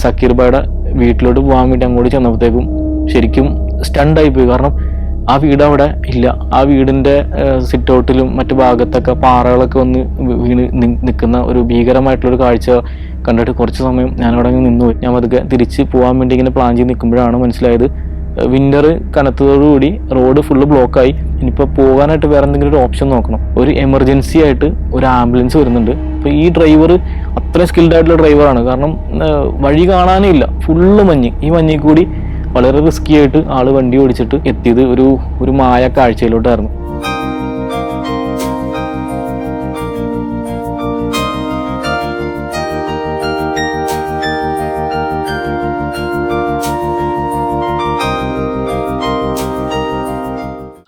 സക്കീർ ഭായിയുടെ വീട്ടിലോട്ട് പോകാൻ വേണ്ടി അങ്ങോട്ട് ചെന്നപ്പോഴത്തേക്കും ശരിക്കും സ്റ്റണ്ടായിപ്പോയി. കാരണം ആ വീട് അവിടെ ഇല്ല. ആ വീടിന്റെ സിറ്റ് ഔട്ടിലും മറ്റു ഭാഗത്തൊക്കെ പാറകളൊക്കെ വന്ന് വീണ് നിൽക്കുന്ന ഒരു ഭീകരമായിട്ടുള്ളൊരു കാഴ്ച കണ്ടിട്ട് കുറച്ച് സമയം ഞാനവിടെ നിന്നുപോയി. ഞാൻ അതൊക്കെ തിരിച്ച് പോകാൻ വേണ്ടി ഇങ്ങനെ പ്ലാൻ ചെയ്ത് നിൽക്കുമ്പോഴാണ് മനസ്സിലായത് വിന്റർ കനത്തതോടുകൂടി റോഡ് ഫുള്ള് ബ്ലോക്കായി. ഇനിയിപ്പോൾ പോകാനായിട്ട് വേറെ എന്തെങ്കിലും ഒരു ഓപ്ഷൻ നോക്കണം. ഒരു എമർജൻസി ആയിട്ട് ഒരു ആംബുലൻസ് വരുന്നുണ്ട്. അപ്പോൾ ഈ ഡ്രൈവർ അത്രയും സ്കിൽഡ് ആയിട്ടുള്ള ഡ്രൈവറാണ്. കാരണം വഴി കാണാനേ ഇല്ല, ഫുള്ള് മഞ്ഞ്. ഈ മഞ്ഞിൽ കൂടി വളരെ റിസ്കി ആയിട്ട് ആള് വണ്ടി ഓടിച്ചിട്ട് എത്തിയത് ഒരു മായ കാഴ്ചയിലോട്ടായിരുന്നു.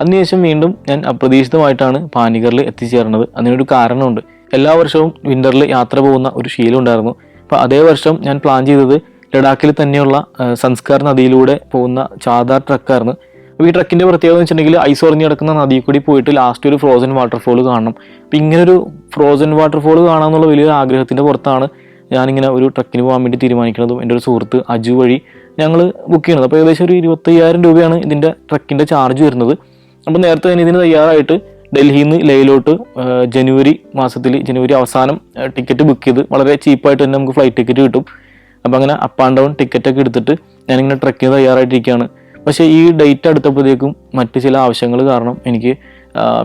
അതിനുശേഷം വീണ്ടും ഞാൻ അപ്രതീക്ഷിതമായിട്ടാണ് പാനിഗറിൽ എത്തിച്ചേർന്നത്. അതിനൊരു കാരണമുണ്ട്. എല്ലാ വർഷവും വിന്ററിൽ യാത്ര പോകുന്ന ഒരു ശീലം ഉണ്ടായിരുന്നു. അപ്പോൾ അതേ വർഷം ഞാൻ പ്ലാൻ ചെയ്തത് ലഡാക്കിൽ തന്നെയുള്ള സംസ്കാർ നദിയിലൂടെ പോകുന്ന ചാദാർ ട്രക്കായിരുന്നു. അപ്പോൾ ഈ ട്രക്കിൻ്റെ പ്രത്യേകത എന്ന് വെച്ചിട്ടുണ്ടെങ്കിൽ ഐസ് ഉറഞ്ഞു കിടക്കുന്ന നദിയിൽ കൂടി പോയിട്ട് ലാസ്റ്റ് ഒരു ഫ്രോസൺ വാട്ടർഫോൾ കാണണം. അപ്പോൾ ഇങ്ങനൊരു ഫ്രോസൺ വാട്ടർഫോൾ കാണാമെന്നുള്ള വലിയൊരു ആഗ്രഹത്തിൻ്റെ പുറത്താണ് ഞാനിങ്ങനെ ഒരു ട്രക്കിന് പോകാൻ വേണ്ടി തീരുമാനിക്കുന്നതും എൻ്റെ ഒരു സുഹൃത്ത് അജു വഴി ഞങ്ങൾ ബുക്ക് ചെയ്യുന്നത്. അപ്പോൾ ഏകദേശം ഒരു 25,000 രൂപയാണ് ഇതിൻ്റെ ട്രക്കിൻ്റെ ചാർജ് വരുന്നത്. അപ്പോൾ നേരത്തെ തന്നെ ഇതിന് തയ്യാറായിട്ട് ഡൽഹിയിൽ നിന്ന് ലേയിലോട്ട് ജനുവരി അവസാനം ടിക്കറ്റ് ബുക്ക് ചെയ്ത് വളരെ ചീപ്പായിട്ട് തന്നെ നമുക്ക് ഫ്ലൈറ്റ് ടിക്കറ്റ് കിട്ടും. അപ്പോൾ അങ്ങനെ അപ്പ് ആൻഡ് ഡൗൺ ടിക്കറ്റൊക്കെ എടുത്തിട്ട് ഞാനിങ്ങനെ ട്രക്കിന് തയ്യാറായിട്ടിരിക്കുകയാണ്. പക്ഷേ ഈ ഡേറ്റ് അടുത്തപ്പോഴത്തേക്കും മറ്റ് ചില ആവശ്യങ്ങൾ കാരണം എനിക്ക്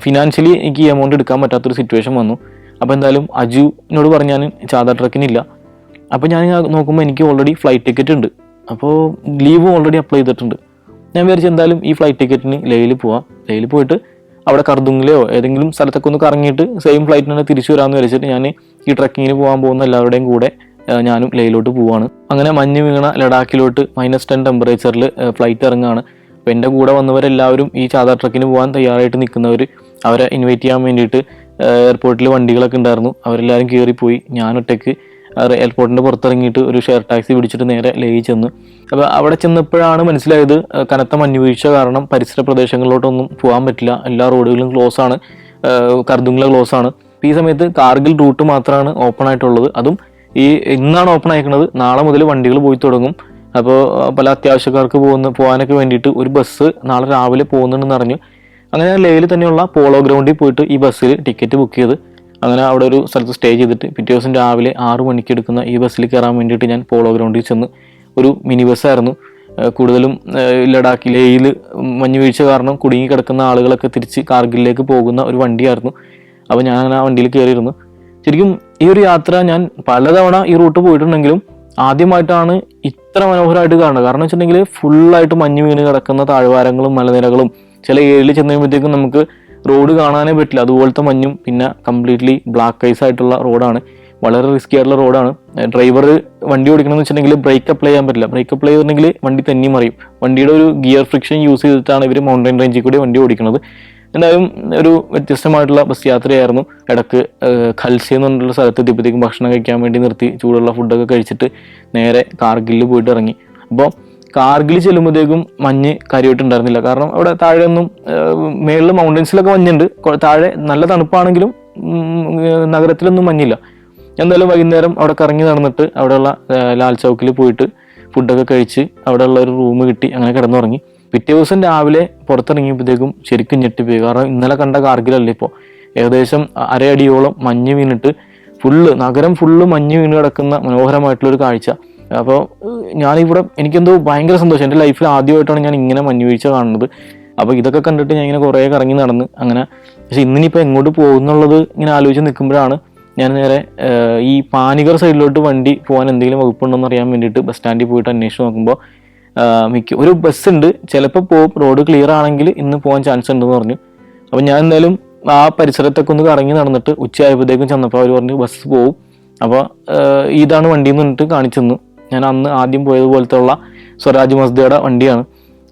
ഫിനാൻഷ്യലി എനിക്ക് ഈ എമൗണ്ട് എടുക്കാൻ പറ്റാത്തൊരു സിറ്റുവേഷൻ വന്നു. അപ്പോൾ എന്തായാലും അജുവിനോട് പറഞ്ഞ് ഞാൻ ചാദാർ ട്രക്കിനില്ല. അപ്പോൾ ഞാൻ നോക്കുമ്പോൾ എനിക്ക് ഓൾറെഡി ഫ്ലൈറ്റ് ടിക്കറ്റ് ഉണ്ട്. അപ്പോൾ ലീവും ഓൾറെഡി അപ്ലൈ ചെയ്തിട്ടുണ്ട്. ഞാൻ വിചാരിച്ചു എന്തായാലും ഈ ഫ്ലൈറ്റ് ടിക്കറ്റിന് ലേയിൽ പോവാം. ലേയിൽ പോയിട്ട് അവിടെ കർദുങ്ങിലെയോ ഏതെങ്കിലും സ്ഥലത്തൊക്കെ ഒന്ന് കറങ്ങിയിട്ട് സെയിം ഫ്ലൈറ്റിന് തന്നെ തിരിച്ചു വരാമെന്ന് വിചാരിച്ചിട്ട് ഞാൻ ഈ ട്രക്കിങ്ങിന് പോകാൻ പോകുന്ന എല്ലാവരുടെയും കൂടെ ഞാനും ലേയിലോട്ട് പോവാണ്. അങ്ങനെ മഞ്ഞ് വീണ ലഡാക്കിലോട്ട് -10 ടെമ്പറേച്ചറിൽ ഫ്ലൈറ്റ് ഇറങ്ങുകയാണ്. അപ്പോൾ എൻ്റെ കൂടെ വന്നവരെല്ലാവരും ഈ ചാദാർ ട്രക്കിന് പോകാൻ തയ്യാറായിട്ട് നിൽക്കുന്നവർ, അവരെ ഇൻവൈറ്റ് ചെയ്യാൻ വേണ്ടിയിട്ട് എയർപോർട്ടിൽ വണ്ടികളൊക്കെ ഉണ്ടായിരുന്നു. അവരെല്ലാവരും കയറിപ്പോയി. ഞാൻ ഒറ്റയ്ക്ക് എയർപോർട്ടിൻ്റെ പുറത്തിറങ്ങിയിട്ട് ഒരു ഷെയർ ടാക്സി പിടിച്ചിട്ട് നേരെ ലേയിൽ ചെന്ന്. അപ്പോൾ അവിടെ ചെന്നപ്പോഴാണ് മനസ്സിലായത് കനത്ത മഞ്ഞുവീഴ്ച കാരണം പരിസര പ്രദേശങ്ങളിലോട്ടൊന്നും പോകാൻ പറ്റില്ല. എല്ലാ റോഡുകളും ക്ലോസ് ആണ്. കർദുങ്ങിലെ ക്ലോസ് ആണ്. ഈ സമയത്ത് കാർഗിൽ റൂട്ട് മാത്രമാണ് ഓപ്പൺ ആയിട്ടുള്ളത്. അതും ഇന്നാണ് ഓപ്പൺ ആയിരിക്കുന്നത്. നാളെ മുതൽ വണ്ടികൾ പോയി തുടങ്ങും. അപ്പോൾ പല അത്യാവശ്യക്കാർക്ക് പോകാനൊക്കെ വേണ്ടിയിട്ട് ഒരു ബസ് നാളെ രാവിലെ പോകുന്നുണ്ടെന്ന് അറിഞ്ഞു. അങ്ങനെ ലേയിൽ തന്നെയുള്ള പോളോ ഗ്രൗണ്ടിൽ പോയിട്ട് ഈ ബസ്സിൽ ടിക്കറ്റ് ബുക്ക് ചെയ്ത് അങ്ങനെ അവിടെ ഒരു സ്ഥലത്ത് സ്റ്റേ ചെയ്തിട്ട് പിറ്റേ ദിവസം രാവിലെ 6 മണിക്ക് എടുക്കുന്ന ഈ ബസ്സിൽ കയറാൻ വേണ്ടിയിട്ട് ഞാൻ പോളോ ഗ്രൗണ്ടിൽ ചെന്ന്. ഒരു മിനി ബസ്സായിരുന്നു. കൂടുതലും ലഡാക്ക് ലേയിൽ മഞ്ഞുവീഴ്ച കാരണം കുടുങ്ങി കിടക്കുന്ന ആളുകളൊക്കെ തിരിച്ച് കാർഗിലിലേക്ക് പോകുന്ന ഒരു വണ്ടിയായിരുന്നു. അപ്പോൾ ഞാൻ അങ്ങനെ ആ വണ്ടിയിൽ കയറിയിരുന്നു. ശരിക്കും ഈ ഒരു യാത്ര ഞാൻ പലതവണ ഈ റൂട്ട് പോയിട്ടുണ്ടെങ്കിലും ആദ്യമായിട്ടാണ് ഇത്ര മനോഹരമായിട്ട് കാണുന്നത്. കാരണം വെച്ചിട്ടുണ്ടെങ്കിൽ ഫുള്ളായിട്ട് മഞ്ഞ് വീണ് കിടക്കുന്ന താഴ്വാരങ്ങളും മലനിരകളും ചില ഏരിയയിൽ ചെന്ന് കഴിയുമ്പോഴത്തേക്കും നമുക്ക് റോഡ് കാണാനേ പറ്റില്ല. അതുപോലത്തെ മഞ്ഞും പിന്നെ കംപ്ലീറ്റ്ലി ബ്ലാക്ക് ഐസ് ആയിട്ടുള്ള റോഡാണ്. വളരെ റിസ്കി ആയിട്ടുള്ള റോഡാണ്. ഡ്രൈവർ വണ്ടി ഓടിക്കണമെന്ന് വെച്ചിട്ടുണ്ടെങ്കിൽ ബ്രേക്ക് അപ്ലൈ ചെയ്യാൻ പറ്റില്ല. ബ്രേക്ക് അപ്ലൈ ചെയ്തിട്ടുണ്ടെങ്കിൽ വണ്ടി തെന്നി മറിയും. വണ്ടിയുടെ ഒരു ഗിയർ ഫ്രിക്ഷൻ യൂസ് ചെയ്തിട്ടാണ് ഇവർ മൗണ്ടൻ റേഞ്ചിൽ കൂടി വണ്ടി ഓടിക്കുന്നത്. എന്തായാലും ഒരു വ്യത്യസ്തമായിട്ടുള്ള ബസ് യാത്രയായിരുന്നു. ഇടക്ക് ഖൽസി എന്നുള്ള സ്ഥലത്ത് എത്തിയപ്പോഴത്തേക്കും ഭക്ഷണം കഴിക്കാൻ വേണ്ടി നിർത്തി ചൂടുള്ള ഫുഡൊക്കെ കഴിച്ചിട്ട് നേരെ കാർഗിലിൽ പോയിട്ട് ഇറങ്ങി. അപ്പോൾ കാർഗിൽ ചെല്ലുമ്പോഴത്തേക്കും മഞ്ഞ് കാര്യമായിട്ടുണ്ടായിരുന്നില്ല. കാരണം അവിടെ താഴെ ഒന്നും മേളിൽ മൗണ്ടൻസിലൊക്കെ മഞ്ഞുണ്ട്. താഴെ നല്ല തണുപ്പാണെങ്കിലും നഗരത്തിലൊന്നും മഞ്ഞില്ല. എന്തായാലും വൈകുന്നേരം അവിടെ കറങ്ങി നടന്നിട്ട് അവിടെയുള്ള ലാൽ ചൗക്കിൽ പോയിട്ട് ഫുഡൊക്കെ കഴിച്ച് അവിടെയുള്ള ഒരു റൂം കിട്ടി. അങ്ങനെ കിടന്നുറങ്ങി. പിറ്റേ ദിവസം രാവിലെ പുറത്തിറങ്ങിയപ്പോഴത്തേക്കും ശരിക്കും ഞെട്ടിപ്പോയി. കാരണം ഇന്നലെ കണ്ട കാർഗിലല്ല ഇപ്പോൾ. ഏകദേശം അരയടിയോളം മഞ്ഞ് വീണിട്ട് നഗരം ഫുള്ള് മഞ്ഞ് വീണ് കിടക്കുന്ന മനോഹരമായിട്ടുള്ളൊരു കാഴ്ച. അപ്പോൾ ഞാനിവിടെ എനിക്കെന്തോ ഭയങ്കര സന്തോഷം. എൻ്റെ ലൈഫിൽ ആദ്യമായിട്ടാണ് ഞാൻ ഇങ്ങനെ മഞ്ഞുവീഴ്ച കാണുന്നത്. അപ്പോൾ ഇതൊക്കെ കണ്ടിട്ട് ഞാൻ ഇങ്ങനെ കുറേ കറങ്ങി നടന്ന് അങ്ങനെ. പക്ഷെ ഇന്നിപ്പോൾ എങ്ങോട്ട് പോകുന്നുള്ളത് ഇങ്ങനെ ആലോചിച്ച് നിൽക്കുമ്പോഴാണ് ഞാൻ നേരെ ഈ പാനിഗർ സൈഡിലോട്ട് വണ്ടി പോകാൻ എന്തെങ്കിലും വകുപ്പുണ്ടോയെന്ന് അറിയാൻ വേണ്ടിയിട്ട് ബസ് സ്റ്റാൻഡിൽ പോയിട്ട് അന്വേഷിച്ച് നോക്കുമ്പോൾ ഒരു ബസ് ഉണ്ട്, ചിലപ്പോൾ പോകും, റോഡ് ക്ലിയർ ആണെങ്കിൽ ഇന്ന് പോകാൻ ചാൻസ് ഉണ്ടെന്ന് പറഞ്ഞു. അപ്പോൾ ഞാൻ എന്തായാലും ആ പരിസരത്തൊക്കെ ഒന്ന് കറങ്ങി നടന്നിട്ട് ഉച്ചയായപ്പോഴത്തേക്കും ചെന്നപ്പോൾ അവർ പറഞ്ഞു ബസ് പോവും. അപ്പോൾ ഇതാണ് വണ്ടി എന്ന് പറഞ്ഞിട്ട് കാണിച്ചു തന്നു. ഞാൻ അന്ന് ആദ്യം പോയതുപോലത്തെ ഉള്ള സ്വരാജ് മസ്ദയുടെ വണ്ടിയാണ്.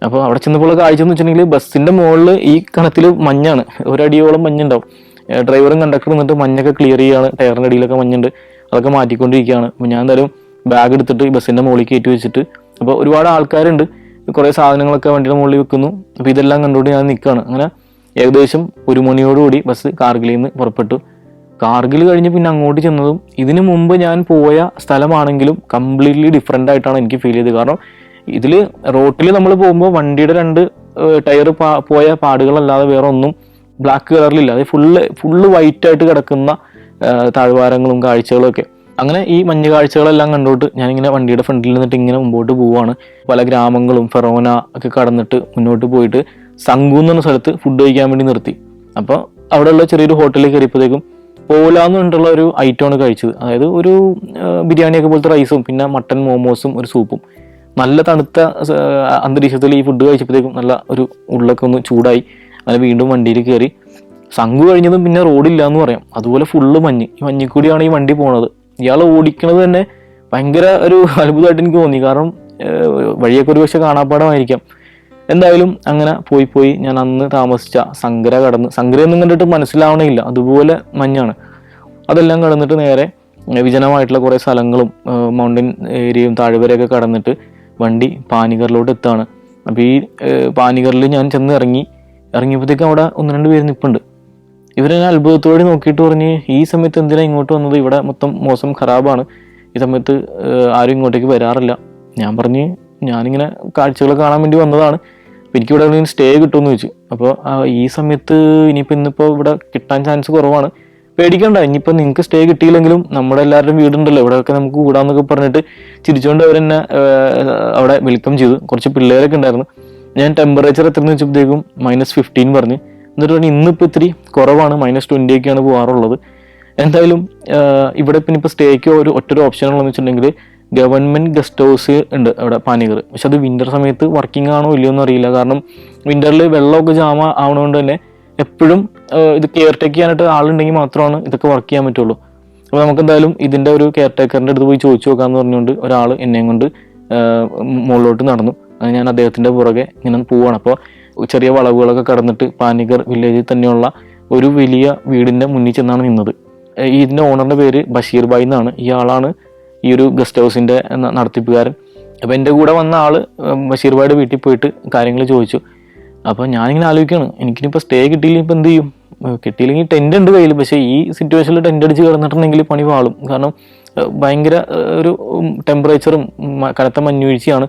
അപ്പോൾ അവിടെ ചെന്നപ്പോൾ കാഴ്ച എന്ന് വെച്ചിട്ടുണ്ടെങ്കിൽ ബസ്സിൻ്റെ മുകളിൽ ഈ കണത്തിൽ മഞ്ഞാണ്, ഒരടിയോളം മഞ്ഞുണ്ടാവും. ഡ്രൈവറും കണ്ടക്ടറും നിന്നിട്ട് മഞ്ഞൊക്കെ ക്ലിയർ ചെയ്യാണ്. ടയറിൻ്റെ അടിയിലൊക്കെ മഞ്ഞുണ്ട്, അതൊക്കെ മാറ്റിക്കൊണ്ടിരിക്കുകയാണ്. അപ്പോൾ ഞാൻ എന്തായാലും ബാഗ് എടുത്തിട്ട് ഈ ബസ്സിൻ്റെ മുകളിൽ കയറ്റി വെച്ചിട്ട്, അപ്പോൾ ഒരുപാട് ആൾക്കാരുണ്ട്, കുറേ സാധനങ്ങളൊക്കെ വണ്ടിയുടെ മുകളിൽ വെക്കുന്നു. അപ്പോൾ ഇതെല്ലാം കണ്ടുകൊണ്ട് ഞാൻ നിൽക്കുകയാണ്. അങ്ങനെ ഏകദേശം 1 മണിയോടുകൂടി ബസ് കാർഗിലിൽ നിന്ന് പുറപ്പെട്ടു. കാർഗിൽ കഴിഞ്ഞ് പിന്നെ അങ്ങോട്ട് ചെന്നതും ഇതിനു മുമ്പ് ഞാൻ പോയ സ്ഥലമാണെങ്കിലും കംപ്ലീറ്റ്ലി ഡിഫറെൻ്റ് ആയിട്ടാണ് എനിക്ക് ഫീൽ ചെയ്തത്. കാരണം ഇതിൽ റോട്ടിൽ നമ്മൾ പോകുമ്പോൾ വണ്ടിയുടെ 2 ടയർ പോയ പാടുകളല്ലാതെ വേറെ ഒന്നും ബ്ലാക്ക് കളറിലില്ല. അത് ഫുള്ള് വൈറ്റ് ആയിട്ട് കിടക്കുന്ന താഴ്വാരങ്ങളും കാഴ്ചകളും ഒക്കെ. അങ്ങനെ ഈ മഞ്ഞ് കാഴ്ചകളെല്ലാം കണ്ടോട്ട് ഞാനിങ്ങനെ വണ്ടിയുടെ ഫ്രണ്ടിൽ നിന്നിട്ട് ഇങ്ങനെ മുമ്പോട്ട് പോവുകയാണ്. പല ഗ്രാമങ്ങളും ഫെറോന ഒക്കെ കടന്നിട്ട് മുന്നോട്ട് പോയിട്ട് സംഗു എന്ന സ്ഥലത്ത് ഫുഡ് കഴിക്കാൻ വേണ്ടി നിർത്തി. അപ്പോൾ അവിടെയുള്ള ചെറിയൊരു ഹോട്ടലിൽ കയറിയപ്പോഴത്തേക്കും പോല എന്ന് പറഞ്ഞിട്ടുള്ള ഒരു ഐറ്റമാണ് കഴിച്ചത്. അതായത് ഒരു ബിരിയാണിയൊക്കെ പോലത്തെ റൈസും പിന്നെ മട്ടൻ മോമോസും ഒരു സൂപ്പും. നല്ല തണുത്ത അന്തരീക്ഷത്തിൽ ഈ ഫുഡ് കഴിച്ചപ്പോഴത്തേക്കും നല്ല ഒരു ഉള്ളൊക്കെ ഒന്ന് ചൂടായി. അങ്ങനെ വീണ്ടും വണ്ടിയിൽ കയറി. സംഗു കഴിഞ്ഞതും പിന്നെ റോഡില്ല എന്ന് പറയാം. അതുപോലെ ഫുള്ള് മഞ്ഞ്. ഈ മഞ്ഞിൽ കൂടിയാണ് ഈ വണ്ടി പോണത്. ഇയാൾ ഓടിക്കണത് തന്നെ ഭയങ്കര ഒരു അത്ഭുതമായിട്ട് എനിക്ക് തോന്നി. കാരണം വഴിയൊക്കെ ഒരു പക്ഷെ കാണാപ്പാടമായിരിക്കാം. എന്തായാലും അങ്ങനെ പോയി ഞാൻ അന്ന് താമസിച്ച സങ്കര കടന്ന്, സങ്കരയൊന്നും കണ്ടിട്ട് മനസ്സിലാവണമില്ല, അതുപോലെ മഞ്ഞാണ്. അതെല്ലാം കടന്നിട്ട് നേരെ വിജനമായിട്ടുള്ള കുറേ സ്ഥലങ്ങളും മൗണ്ടൻ ഏരിയയും താഴ്വരയൊക്കെ കടന്നിട്ട് വണ്ടി പാനിഗറിലോട്ട് എത്താണ്. അപ്പോൾ ഈ പാനിഗറിൽ ഞാൻ ചെന്ന് ഇറങ്ങിയപ്പോഴത്തേക്കും അവിടെ 1-2 പേര് നിൽപ്പുണ്ട്. ഇവരെന്നെ അത്ഭുതത്തോടെ നോക്കിയിട്ട് പറഞ്ഞ്, ഈ സമയത്ത് എന്തിനാ ഇങ്ങോട്ട് വന്നത്? ഇവിടെ മൊത്തം മോശം ഖറാബാണ്, ഈ സമയത്ത് ആരും ഇങ്ങോട്ടേക്ക് വരാറില്ല. ഞാൻ പറഞ്ഞ് ഞാനിങ്ങനെ കാഴ്ചകൾ കാണാൻ വേണ്ടി വന്നതാണ്, അപ്പോൾ എനിക്കിവിടെ എവിടെയെങ്കിലും സ്റ്റേ കിട്ടുമെന്ന് ചോദിച്ചു. അപ്പോൾ ഈ സമയത്ത് ഇന്നിപ്പോൾ ഇവിടെ കിട്ടാൻ ചാൻസ് കുറവാണ്, പേടിക്കണ്ട, ഇനിയിപ്പോൾ നിങ്ങൾക്ക് സ്റ്റേ കിട്ടിയില്ലെങ്കിലും നമ്മുടെ എല്ലാവരുടെയും വീടുണ്ടല്ലോ ഇവിടെയൊക്കെ നമുക്ക് കൂടാന്നൊക്കെ പറഞ്ഞിട്ട് ചിരിച്ചുകൊണ്ട് അവരെന്നെ അവിടെ വെൽക്കം ചെയ്തു. കുറച്ച് പിള്ളേരൊക്കെ ഉണ്ടായിരുന്നു. ഞാൻ ടെമ്പറേച്ചർ എത്രയെന്ന് വെച്ചപ്പോഴത്തേക്കും -15 പറഞ്ഞ്. എന്നിട്ട് പറഞ്ഞ് ഇന്നിപ്പോൾ ഇത്തിരി കുറവാണ്, -20 ഒക്കെയാണ് പോകാറുള്ളത്. എന്തായാലും ഇവിടെ പിന്നെ ഇപ്പോൾ സ്റ്റേക്ക് ഒറ്റൊരു ഓപ്ഷൻ ഉള്ളതെന്ന് വെച്ചിട്ടുണ്ടെങ്കിൽ ഗവൺമെൻറ് ഗസ്റ്റ് ഹൗസ് ഉണ്ട് അവിടെ പാനിഗർ. പക്ഷെ അത് വിൻ്റർ സമയത്ത് വർക്കിംഗ് ആണോ ഇല്ലയോ എന്ന് അറിയില്ല. കാരണം വിൻ്ററിൽ വെള്ളമൊക്കെ ജാമ ആവണതുകൊണ്ട് തന്നെ എപ്പോഴും ഇത് കെയർ ടേക്ക് ചെയ്യാനായിട്ട് ആളുണ്ടെങ്കിൽ മാത്രമാണ് ഇതൊക്കെ വർക്ക് ചെയ്യാൻ പറ്റുള്ളൂ. അപ്പോൾ നമുക്ക് എന്തായാലും ഇതിൻ്റെ ഒരു കെയർ ടേക്കറിൻ്റെ അടുത്ത് പോയി ചോദിച്ചു നോക്കാമെന്ന് പറഞ്ഞുകൊണ്ട് ഒരാൾ എന്നെയും കൊണ്ട് മുകളിലോട്ട് നടന്നു. ഞാൻ അദ്ദേഹത്തിൻ്റെ പുറകെ ഇങ്ങനെ പോവുകയാണ്. അപ്പോൾ ചെറിയ വളവുകളൊക്കെ കടന്നിട്ട് പാനിഗർ വില്ലേജിൽ തന്നെയുള്ള ഒരു വലിയ വീടിൻ്റെ മുന്നിൽ ചെന്നാണ് നിന്നത്. ഇതിൻ്റെ ഓണറിൻ്റെ പേര് ബഷീർ ഭായ് എന്നാണ്. ഇയാളാണ് ഈ ഒരു ഗസ്റ്റ് ഹൗസിൻ്റെ നടത്തിപ്പുകാരൻ. അപ്പോൾ എൻ്റെ കൂടെ വന്ന ആൾ ബഷീർ ഭായിയുടെ വീട്ടിൽ പോയിട്ട് കാര്യങ്ങൾ ചോദിച്ചു. അപ്പോൾ ഞാനിങ്ങനെ ആലോചിക്കുകയാണ്, എനിക്കിനിപ്പോൾ സ്റ്റേ കിട്ടിയില്ലെങ്കിൽ ഇപ്പോൾ എന്ത് ചെയ്യും? കിട്ടിയില്ലെങ്കിൽ ടെൻ്റ് ഉണ്ട് കയ്യിൽ, പക്ഷേ ഈ സിറ്റുവേഷനിൽ ടെൻ്റ് അടിച്ച് കിടന്നിട്ടുണ്ടെങ്കിൽ പണി വാളും. കാരണം ഭയങ്കര ഒരു ടെമ്പറേച്ചറും കനത്ത മഞ്ഞുവീഴ്ചയാണ്.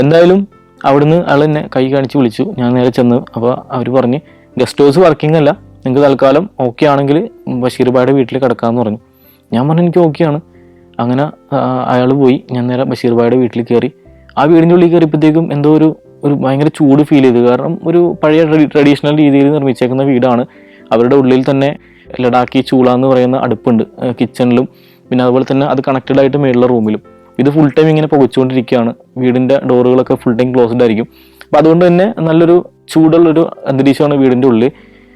എന്തായാലും അവിടുന്ന് ആൾ എന്നെ കൈ കാണിച്ച് വിളിച്ചു. ഞാൻ നേരെ ചെന്ന്. അപ്പോൾ അവർ പറഞ്ഞ് ഗസ്റ്റ് ഹൗസ് വർക്കിംഗ് അല്ല, നിങ്ങൾക്ക് തൽക്കാലം ഓക്കെ ആണെങ്കിൽ ബഷീർ ഭായിയുടെ വീട്ടിൽ കിടക്കാമെന്ന് പറഞ്ഞു. ഞാൻ പറഞ്ഞു എനിക്ക് ഓക്കെയാണ്. അങ്ങനെ അയാൾ പോയി. ഞാൻ നേരെ ബഷീർ ഭായിയുടെ വീട്ടിൽ കയറി. ആ വീടിൻ്റെ ഉള്ളിൽ കയറിയപ്പോഴത്തേക്കും എന്തോ ഒരു ഭയങ്കര ചൂട് ഫീൽ ചെയ്തു. കാരണം ഒരു പഴയ ട്രഡീഷണൽ രീതിയിൽ നിർമ്മിച്ചേക്കുന്ന വീടാണ്. അവരുടെ ഉള്ളിൽ തന്നെ ലഡാക്കി ചൂള എന്ന് പറയുന്ന അടുപ്പുണ്ട് കിച്ചണിലും, പിന്നെ അതുപോലെ തന്നെ അത് കണക്റ്റഡ് ആയിട്ട് മേലുള്ള റൂമിലും. ഇത് ഫുൾ ടൈം ഇങ്ങനെ പുകച്ചുകൊണ്ടിരിക്കുകയാണ്. വീടിൻ്റെ ഡോറുകളൊക്കെ ഫുൾ ടൈം ക്ലോസ്ഡ് ആയിരിക്കും. അപ്പോൾ അതുകൊണ്ട് തന്നെ നല്ലൊരു ചൂടുള്ളൊരു അന്തരീക്ഷമാണ് വീടിൻ്റെ ഉള്ളിൽ.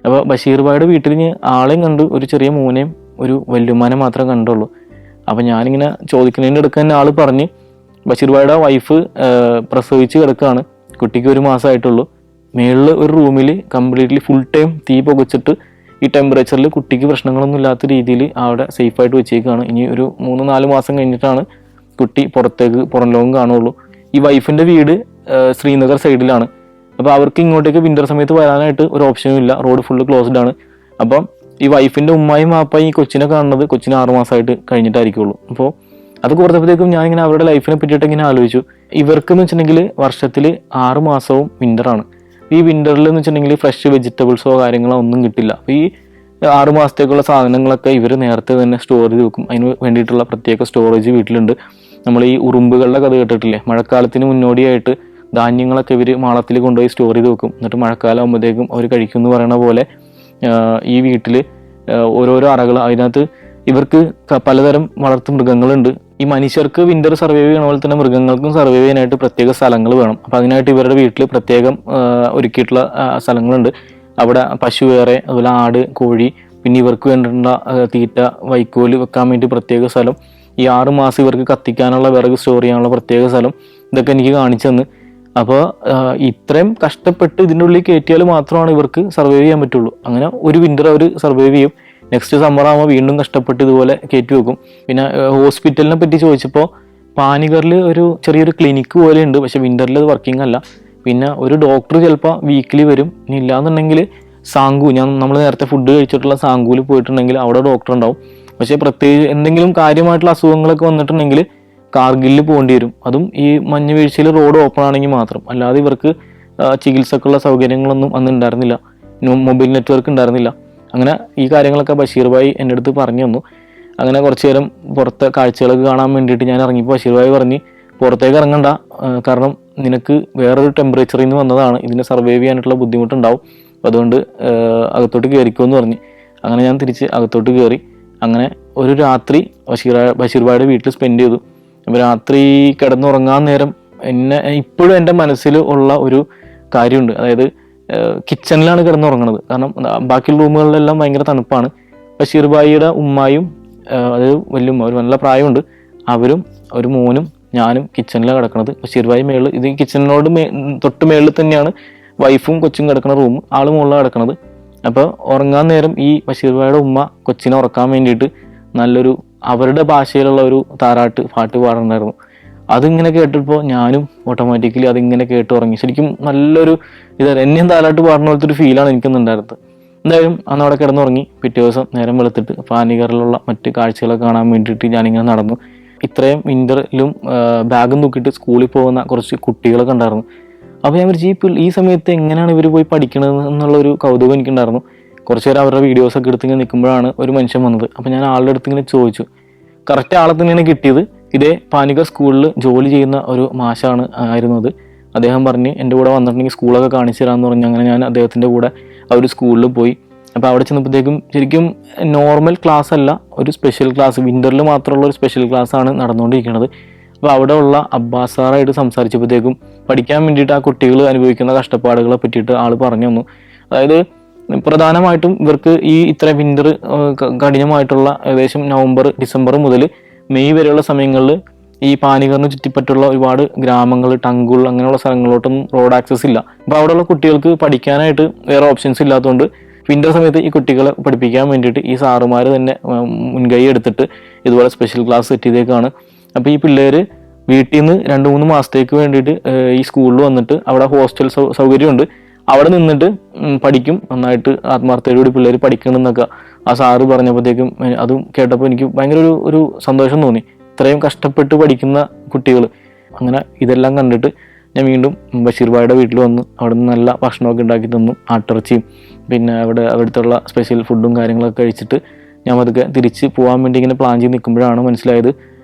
അപ്പോൾ ബഷീർ ഭായിയുടെ വീട്ടിൽ ഞാൻ ആളെയും കണ്ടു, ഒരു ചെറിയ മോനെയും ഒരു വല്യുമാനെ മാത്രമേ കണ്ടുള്ളൂ. അപ്പോൾ ഞാനിങ്ങനെ ചോദിക്കുന്നതിൻ്റെ അടുത്ത് തന്നെ ആൾ പറഞ്ഞ് ബഷീർ ഭായിയുടെ വൈഫ് പ്രസവിച്ച് കിടക്കുകയാണ്, കുട്ടിക്ക് 1 മാസമായിട്ടുള്ളൂ. മേളിൽ ഒരു റൂമിൽ കംപ്ലീറ്റ്ലി ഫുൾ ടൈം തീ പുകച്ചിട്ട് ഈ ടെമ്പറേച്ചറിൽ കുട്ടിക്ക് പ്രശ്നങ്ങളൊന്നും ഇല്ലാത്ത രീതിയിൽ അവിടെ സേഫായിട്ട് വെച്ചേക്കാണ്. ഇനി ഒരു 3-4 മാസം കഴിഞ്ഞിട്ടാണ് കുട്ടി പുറം ലോകം കാണുള്ളൂ. ഈ വൈഫിൻ്റെ വീട് ശ്രീനഗർ സൈഡിലാണ്. അപ്പോൾ അവർക്ക് ഇങ്ങോട്ടേക്ക് വിൻ്റർ സമയത്ത് വരാനായിട്ട് ഒരു ഓപ്ഷനും ഇല്ല, റോഡ് ഫുള്ള് ക്ലോസ്ഡ് ആണ്. അപ്പം ഈ വൈഫിൻ്റെ ഉമ്മായും വാപ്പായും ഈ കൊച്ചിനെ കാണുന്നത് കൊച്ചിന് 6 മാസമായിട്ട് കഴിഞ്ഞിട്ടായിരിക്കുള്ളൂ. അപ്പോൾ അത് കുറച്ചപ്പോഴത്തേക്കും ഞാനിങ്ങനെ അവരുടെ ലൈഫിനെ പറ്റിയിട്ട് ഇങ്ങനെ ആലോചിച്ചു. ഇവർക്കെന്ന് വെച്ചിട്ടുണ്ടെങ്കിൽ വർഷത്തിൽ 6 മാസവും വിൻ്ററാണ്. ഈ വിൻ്ററിൽ എന്ന് വെച്ചിട്ടുണ്ടെങ്കിൽ ഫ്രഷ് വെജിറ്റബിൾസോ കാര്യങ്ങളോ ഒന്നും കിട്ടില്ല. അപ്പോൾ ഈ 6 മാസത്തേക്കുള്ള സാധനങ്ങളൊക്കെ ഇവർ നേരത്തെ തന്നെ സ്റ്റോർ ചെയ്ത് വെക്കും. അതിന് വേണ്ടിയിട്ടുള്ള പ്രത്യേക സ്റ്റോറേജ് വീട്ടിലുണ്ട്. നമ്മൾ ഈ ഉറുമ്പുകളുടെ കഥ കേട്ടിട്ടില്ലേ? മഴക്കാലത്തിന് മുന്നോടിയായിട്ട് ധാന്യങ്ങളൊക്കെ ഇവർ മാളത്തിൽ കൊണ്ടുപോയി സ്റ്റോർ ചെയ്ത് വെക്കും. എന്നിട്ട് മഴക്കാലം ആകുമ്പോഴത്തേക്കും അവർ കഴിക്കും എന്ന് പറയുന്ന പോലെ ഈ വീട്ടിൽ ഓരോരോ അറകൾ, അതിനകത്ത് ഇവർക്ക് പലതരം വളർത്തു മൃഗങ്ങളുണ്ട്. ഈ മനുഷ്യർക്ക് വിൻ്റർ സർവൈവ് ചെയ്യണ പോലെ തന്നെ മൃഗങ്ങൾക്കും സർവൈവ് ചെയ്യാനായിട്ട് പ്രത്യേക സ്ഥലങ്ങൾ വേണം. അപ്പോൾ അതിനായിട്ട് ഇവരുടെ വീട്ടിൽ പ്രത്യേകം ഒരുക്കിയിട്ടുള്ള സ്ഥലങ്ങളുണ്ട്. അവിടെ പശു വേറെ, അതുപോലെ ആട്, കോഴി, പിന്നെ ഇവർക്ക് വേണ്ടിയിട്ടുള്ള തീറ്റ, വൈക്കോല് വെക്കാൻ വേണ്ടി പ്രത്യേക സ്ഥലം, ഈ 6 മാസം ഇവർക്ക് കത്തിക്കാനുള്ള വിറക് സ്റ്റോർ ചെയ്യാനുള്ള പ്രത്യേക സ്ഥലം, ഇതൊക്കെ എനിക്ക് കാണിച്ചു തന്ന്. അപ്പോൾ ഇത്രയും കഷ്ടപ്പെട്ട് ഇതിൻ്റെ ഉള്ളിൽ കയറ്റിയാൽ മാത്രമാണ് ഇവർക്ക് സർവൈവ് ചെയ്യാൻ പറ്റുള്ളൂ. അങ്ങനെ ഒരു വിൻ്റർ അവർ സർവൈവ് ചെയ്യും. നെക്സ്റ്റ് സമ്മർ ആകുമ്പോൾ വീണ്ടും കഷ്ടപ്പെട്ട് ഇതുപോലെ കയറ്റി വെക്കും. പിന്നെ ഹോസ്പിറ്റലിനെ പറ്റി ചോദിച്ചപ്പോൾ പാനിഗറിൽ ഒരു ചെറിയൊരു ക്ലിനിക്ക് പോലെ ഉണ്ട്, പക്ഷേ വിൻ്ററിൽ അത് വർക്കിംഗ് അല്ല. പിന്നെ ഒരു ഡോക്ടർ ചിലപ്പോൾ വീക്കിലി വരും. ഇനി ഇല്ലാന്നുണ്ടെങ്കിൽ സാങ്കു, നമ്മൾ നേരത്തെ ഫുഡ് കഴിച്ചിട്ടുള്ള സാങ്കുവിൽ പോയിട്ടുണ്ടെങ്കിൽ അവിടെ ഡോക്ടർ ഉണ്ടാവും. പക്ഷേ പ്രത്യേകിച്ച് എന്തെങ്കിലും കാര്യമായിട്ടുള്ള അസുഖങ്ങളൊക്കെ വന്നിട്ടുണ്ടെങ്കിൽ കാർഗിലിൽ പോകേണ്ടി വരും. അതും ഈ മഞ്ഞ് വീഴ്ചയിൽ റോഡ് ഓപ്പൺ ആണെങ്കിൽ മാത്രം. അല്ലാതെ ഇവർക്ക് ചികിത്സക്കുള്ള സൗകര്യങ്ങളൊന്നും അന്ന് ഉണ്ടായിരുന്നില്ല, മൊബൈൽ നെറ്റ്വർക്ക് ഉണ്ടായിരുന്നില്ല. അങ്ങനെ ഈ കാര്യങ്ങളൊക്കെ ബഷീർ ഭായി എൻ്റെ അടുത്ത് പറഞ്ഞു തന്നു. അങ്ങനെ കുറച്ച് നേരം പുറത്തെ കാഴ്ചകളൊക്കെ കാണാൻ വേണ്ടിയിട്ട് ഞാൻ ഇറങ്ങിയപ്പോൾ ബഷീർ ഭായി പറഞ്ഞ് പുറത്തേക്ക് ഇറങ്ങണ്ട, കാരണം നിനക്ക് വേറൊരു ടെമ്പറേച്ചറിൽ നിന്ന് വന്നതാണ്, ഇതിനെ സർവൈവ് ചെയ്യാനായിട്ടുള്ള ബുദ്ധിമുട്ടുണ്ടാവും, അപ്പോൾ അതുകൊണ്ട് അകത്തോട്ട് കയറിക്കുമെന്ന് പറഞ്ഞ്. അങ്ങനെ ഞാൻ തിരിച്ച് അകത്തോട്ട് കയറി. അങ്ങനെ ഒരു രാത്രി ബഷീർ ഭായിയുടെ വീട്ടിൽ സ്പെൻഡ് ചെയ്തു. അപ്പോൾ രാത്രി കിടന്നുറങ്ങാൻ നേരം ഇപ്പോഴും എൻ്റെ മനസ്സിൽ ഉള്ള ഒരു കാര്യമുണ്ട്. അതായത് കിച്ചണിലാണ് കിടന്നുറങ്ങുന്നത്. കാരണം ബാക്കിയുള്ള റൂമുകളിലെല്ലാം ഭയങ്കര തണുപ്പാണ്. ബഷീർ ഭായിയുടെ ഉമ്മായും അതായത് വല്യമ്മ, ഒരു നല്ല പ്രായമുണ്ട്, അവരും ഒരു മോനും ഞാനും കിച്ചണിലാണ് കിടക്കുന്നത്. ബഷീർ ഭായി മേളിൽ, ഇത് കിച്ചണിനോട് തൊട്ട് മേളിൽ തന്നെയാണ് വൈഫും കൊച്ചും കിടക്കുന്ന റൂം, ആള് മുകളിലാണ് കിടക്കുന്നത്. അപ്പോൾ ഉറങ്ങാൻ നേരം ഈ ബഷീർ ഭായിയുടെ ഉമ്മ കൊച്ചിനെ ഉറക്കാൻ വേണ്ടിയിട്ട് നല്ലൊരു അവരുടെ ഭാഷയിലുള്ള ഒരു താരാട്ട് പാട്ട് പാടുന്നുണ്ടായിരുന്നു. അതിങ്ങനെ കേട്ടപ്പോൾ ഞാനും ഓട്ടോമാറ്റിക്കലി അതിങ്ങനെ കേട്ട് ഉറങ്ങി. ശരിക്കും നല്ലൊരു എന്നെയും താരാട്ട് പാടുന്ന പോലത്തെ ഒരു ഫീലാണ് എനിക്കൊന്നുണ്ടായിരുന്നത്. എന്തായാലും അന്ന് അവിടെ കിടന്നുറങ്ങി. പിറ്റേ ദിവസം നേരം വെളുത്തിട്ട് പാനിക്കറിലുള്ള മറ്റ് കാഴ്ചകളൊക്കെ കാണാൻ വേണ്ടിയിട്ട് ഞാനിങ്ങനെ നടന്നു. ഇത്രയും വിൻ്ററിലും ബാഗും തൂക്കിയിട്ട് സ്കൂളിൽ പോകുന്ന കുറച്ച് കുട്ടികളൊക്കെ ഉണ്ടായിരുന്നു. അപ്പോൾ ഞാൻ വിചാരിച്ചു ഈ സമയത്ത് എങ്ങനെയാണ് ഇവർ പോയി പഠിക്കണത് എന്നുള്ളൊരു കൗതുകം എനിക്കുണ്ടായിരുന്നു. കുറച്ച് നേരം അവരുടെ വീഡിയോസൊക്കെ എടുത്തിങ്ങനെ നിൽക്കുമ്പോഴാണ് ഒരു മനുഷ്യൻ വന്നത്. അപ്പോൾ ഞാൻ ആളുടെ അടുത്ത് ഇങ്ങനെ ചോദിച്ചു. കറക്റ്റ് ആളെ തന്നെയാണ് കിട്ടിയത്. ഇതേ പാനിക്കർ സ്കൂളിൽ ജോലി ചെയ്യുന്ന ഒരു മാഷാണ് ആയിരുന്നത്. അദ്ദേഹം പറഞ്ഞ് എൻ്റെ കൂടെ വന്നിട്ടുണ്ടെങ്കിൽ സ്കൂളൊക്കെ കാണിച്ചു തരാമെന്ന് പറഞ്ഞു. അങ്ങനെ ഞാൻ അദ്ദേഹത്തിൻ്റെ കൂടെ ആ ഒരു സ്കൂളിൽ പോയി. അപ്പോൾ അവിടെ ചെന്നപ്പോഴത്തേക്കും ശരിക്കും നോർമൽ ക്ലാസ് അല്ല, ഒരു സ്പെഷ്യൽ ക്ലാസ്, വിൻ്ററിൽ മാത്രമുള്ള ഒരു സ്പെഷ്യൽ ക്ലാസ് ആണ് നടന്നുകൊണ്ടിരിക്കുന്നത്. അപ്പോൾ അവിടെ ഉള്ള അബ്ബാസ് സാറായിട്ട് സംസാരിച്ചപ്പോഴത്തേക്കും പഠിക്കാൻ വേണ്ടിയിട്ട് ആ കുട്ടികൾ അനുഭവിക്കുന്ന കഷ്ടപ്പാടുകളെ പറ്റിയിട്ട് ആൾ പറഞ്ഞു തന്നു. അതായത് പ്രധാനമായിട്ടും ഇവർക്ക് ഈ ഇത്ര വിൻ്റർ കഠിനമായിട്ടുള്ള ഏകദേശം നവംബർ ഡിസംബർ മുതൽ മെയ് വരെയുള്ള സമയങ്ങളിൽ ഈ പാനിക്കറിന് ചുറ്റിപ്പറ്റുള്ള ഒരുപാട് ഗ്രാമങ്ങൾ, ടങ്കുൾ അങ്ങനെയുള്ള സ്ഥലങ്ങളിലോട്ടൊന്നും റോഡ് ആക്സസ് ഇല്ല. അപ്പോൾ അവിടെയുള്ള കുട്ടികൾക്ക് പഠിക്കാനായിട്ട് വേറെ ഓപ്ഷൻസ് ഇല്ലാത്തതുകൊണ്ട് വിൻ്റർ സമയത്ത് ഈ കുട്ടികളെ പഠിപ്പിക്കാൻ വേണ്ടിയിട്ട് ഈ സാറുമാർ തന്നെ മുൻകൈ എടുത്തിട്ട് ഇതുപോലെ സ്പെഷ്യൽ ക്ലാസ് സെറ്റ് ചെയ്തേക്കാണ്. അപ്പോൾ ഈ പിള്ളേർ വീട്ടിൽ നിന്ന് 2-3 മാസത്തേക്ക് വേണ്ടിയിട്ട് ഈ സ്കൂളിൽ വന്നിട്ട് അവിടെ ഹോസ്റ്റൽ സൗകര്യമുണ്ട്, അവിടെ നിന്നിട്ട് പഠിക്കും. നന്നായിട്ട് ആത്മാർത്ഥതയോടുകൂടി പിള്ളേർ പഠിക്കണമെന്നൊക്കെ ആ സാറ് പറഞ്ഞപ്പോഴത്തേക്കും അതും കേട്ടപ്പോൾ എനിക്ക് ഭയങ്കര ഒരു സന്തോഷം തോന്നി. ഇത്രയും കഷ്ടപ്പെട്ട് പഠിക്കുന്ന കുട്ടികൾ. അങ്ങനെ ഇതെല്ലാം കണ്ടിട്ട് ഞാൻ വീണ്ടും ബഷീർ ഭായിയുടെ വീട്ടിൽ വന്നു. അവിടെ നിന്ന് നല്ല ഭക്ഷണമൊക്കെ ഉണ്ടാക്കി തന്നു, ആട്ടിറച്ചിയും പിന്നെ അവിടുത്തെ സ്പെഷ്യൽ ഫുഡും കാര്യങ്ങളൊക്കെ കഴിച്ചിട്ട് ഞാൻ അതൊക്കെ തിരിച്ച് പോകാൻ വേണ്ടി ഇങ്ങനെ പ്ലാൻ ചെയ്ത് നിൽക്കുമ്പോഴാണ് മനസ്സിലായത്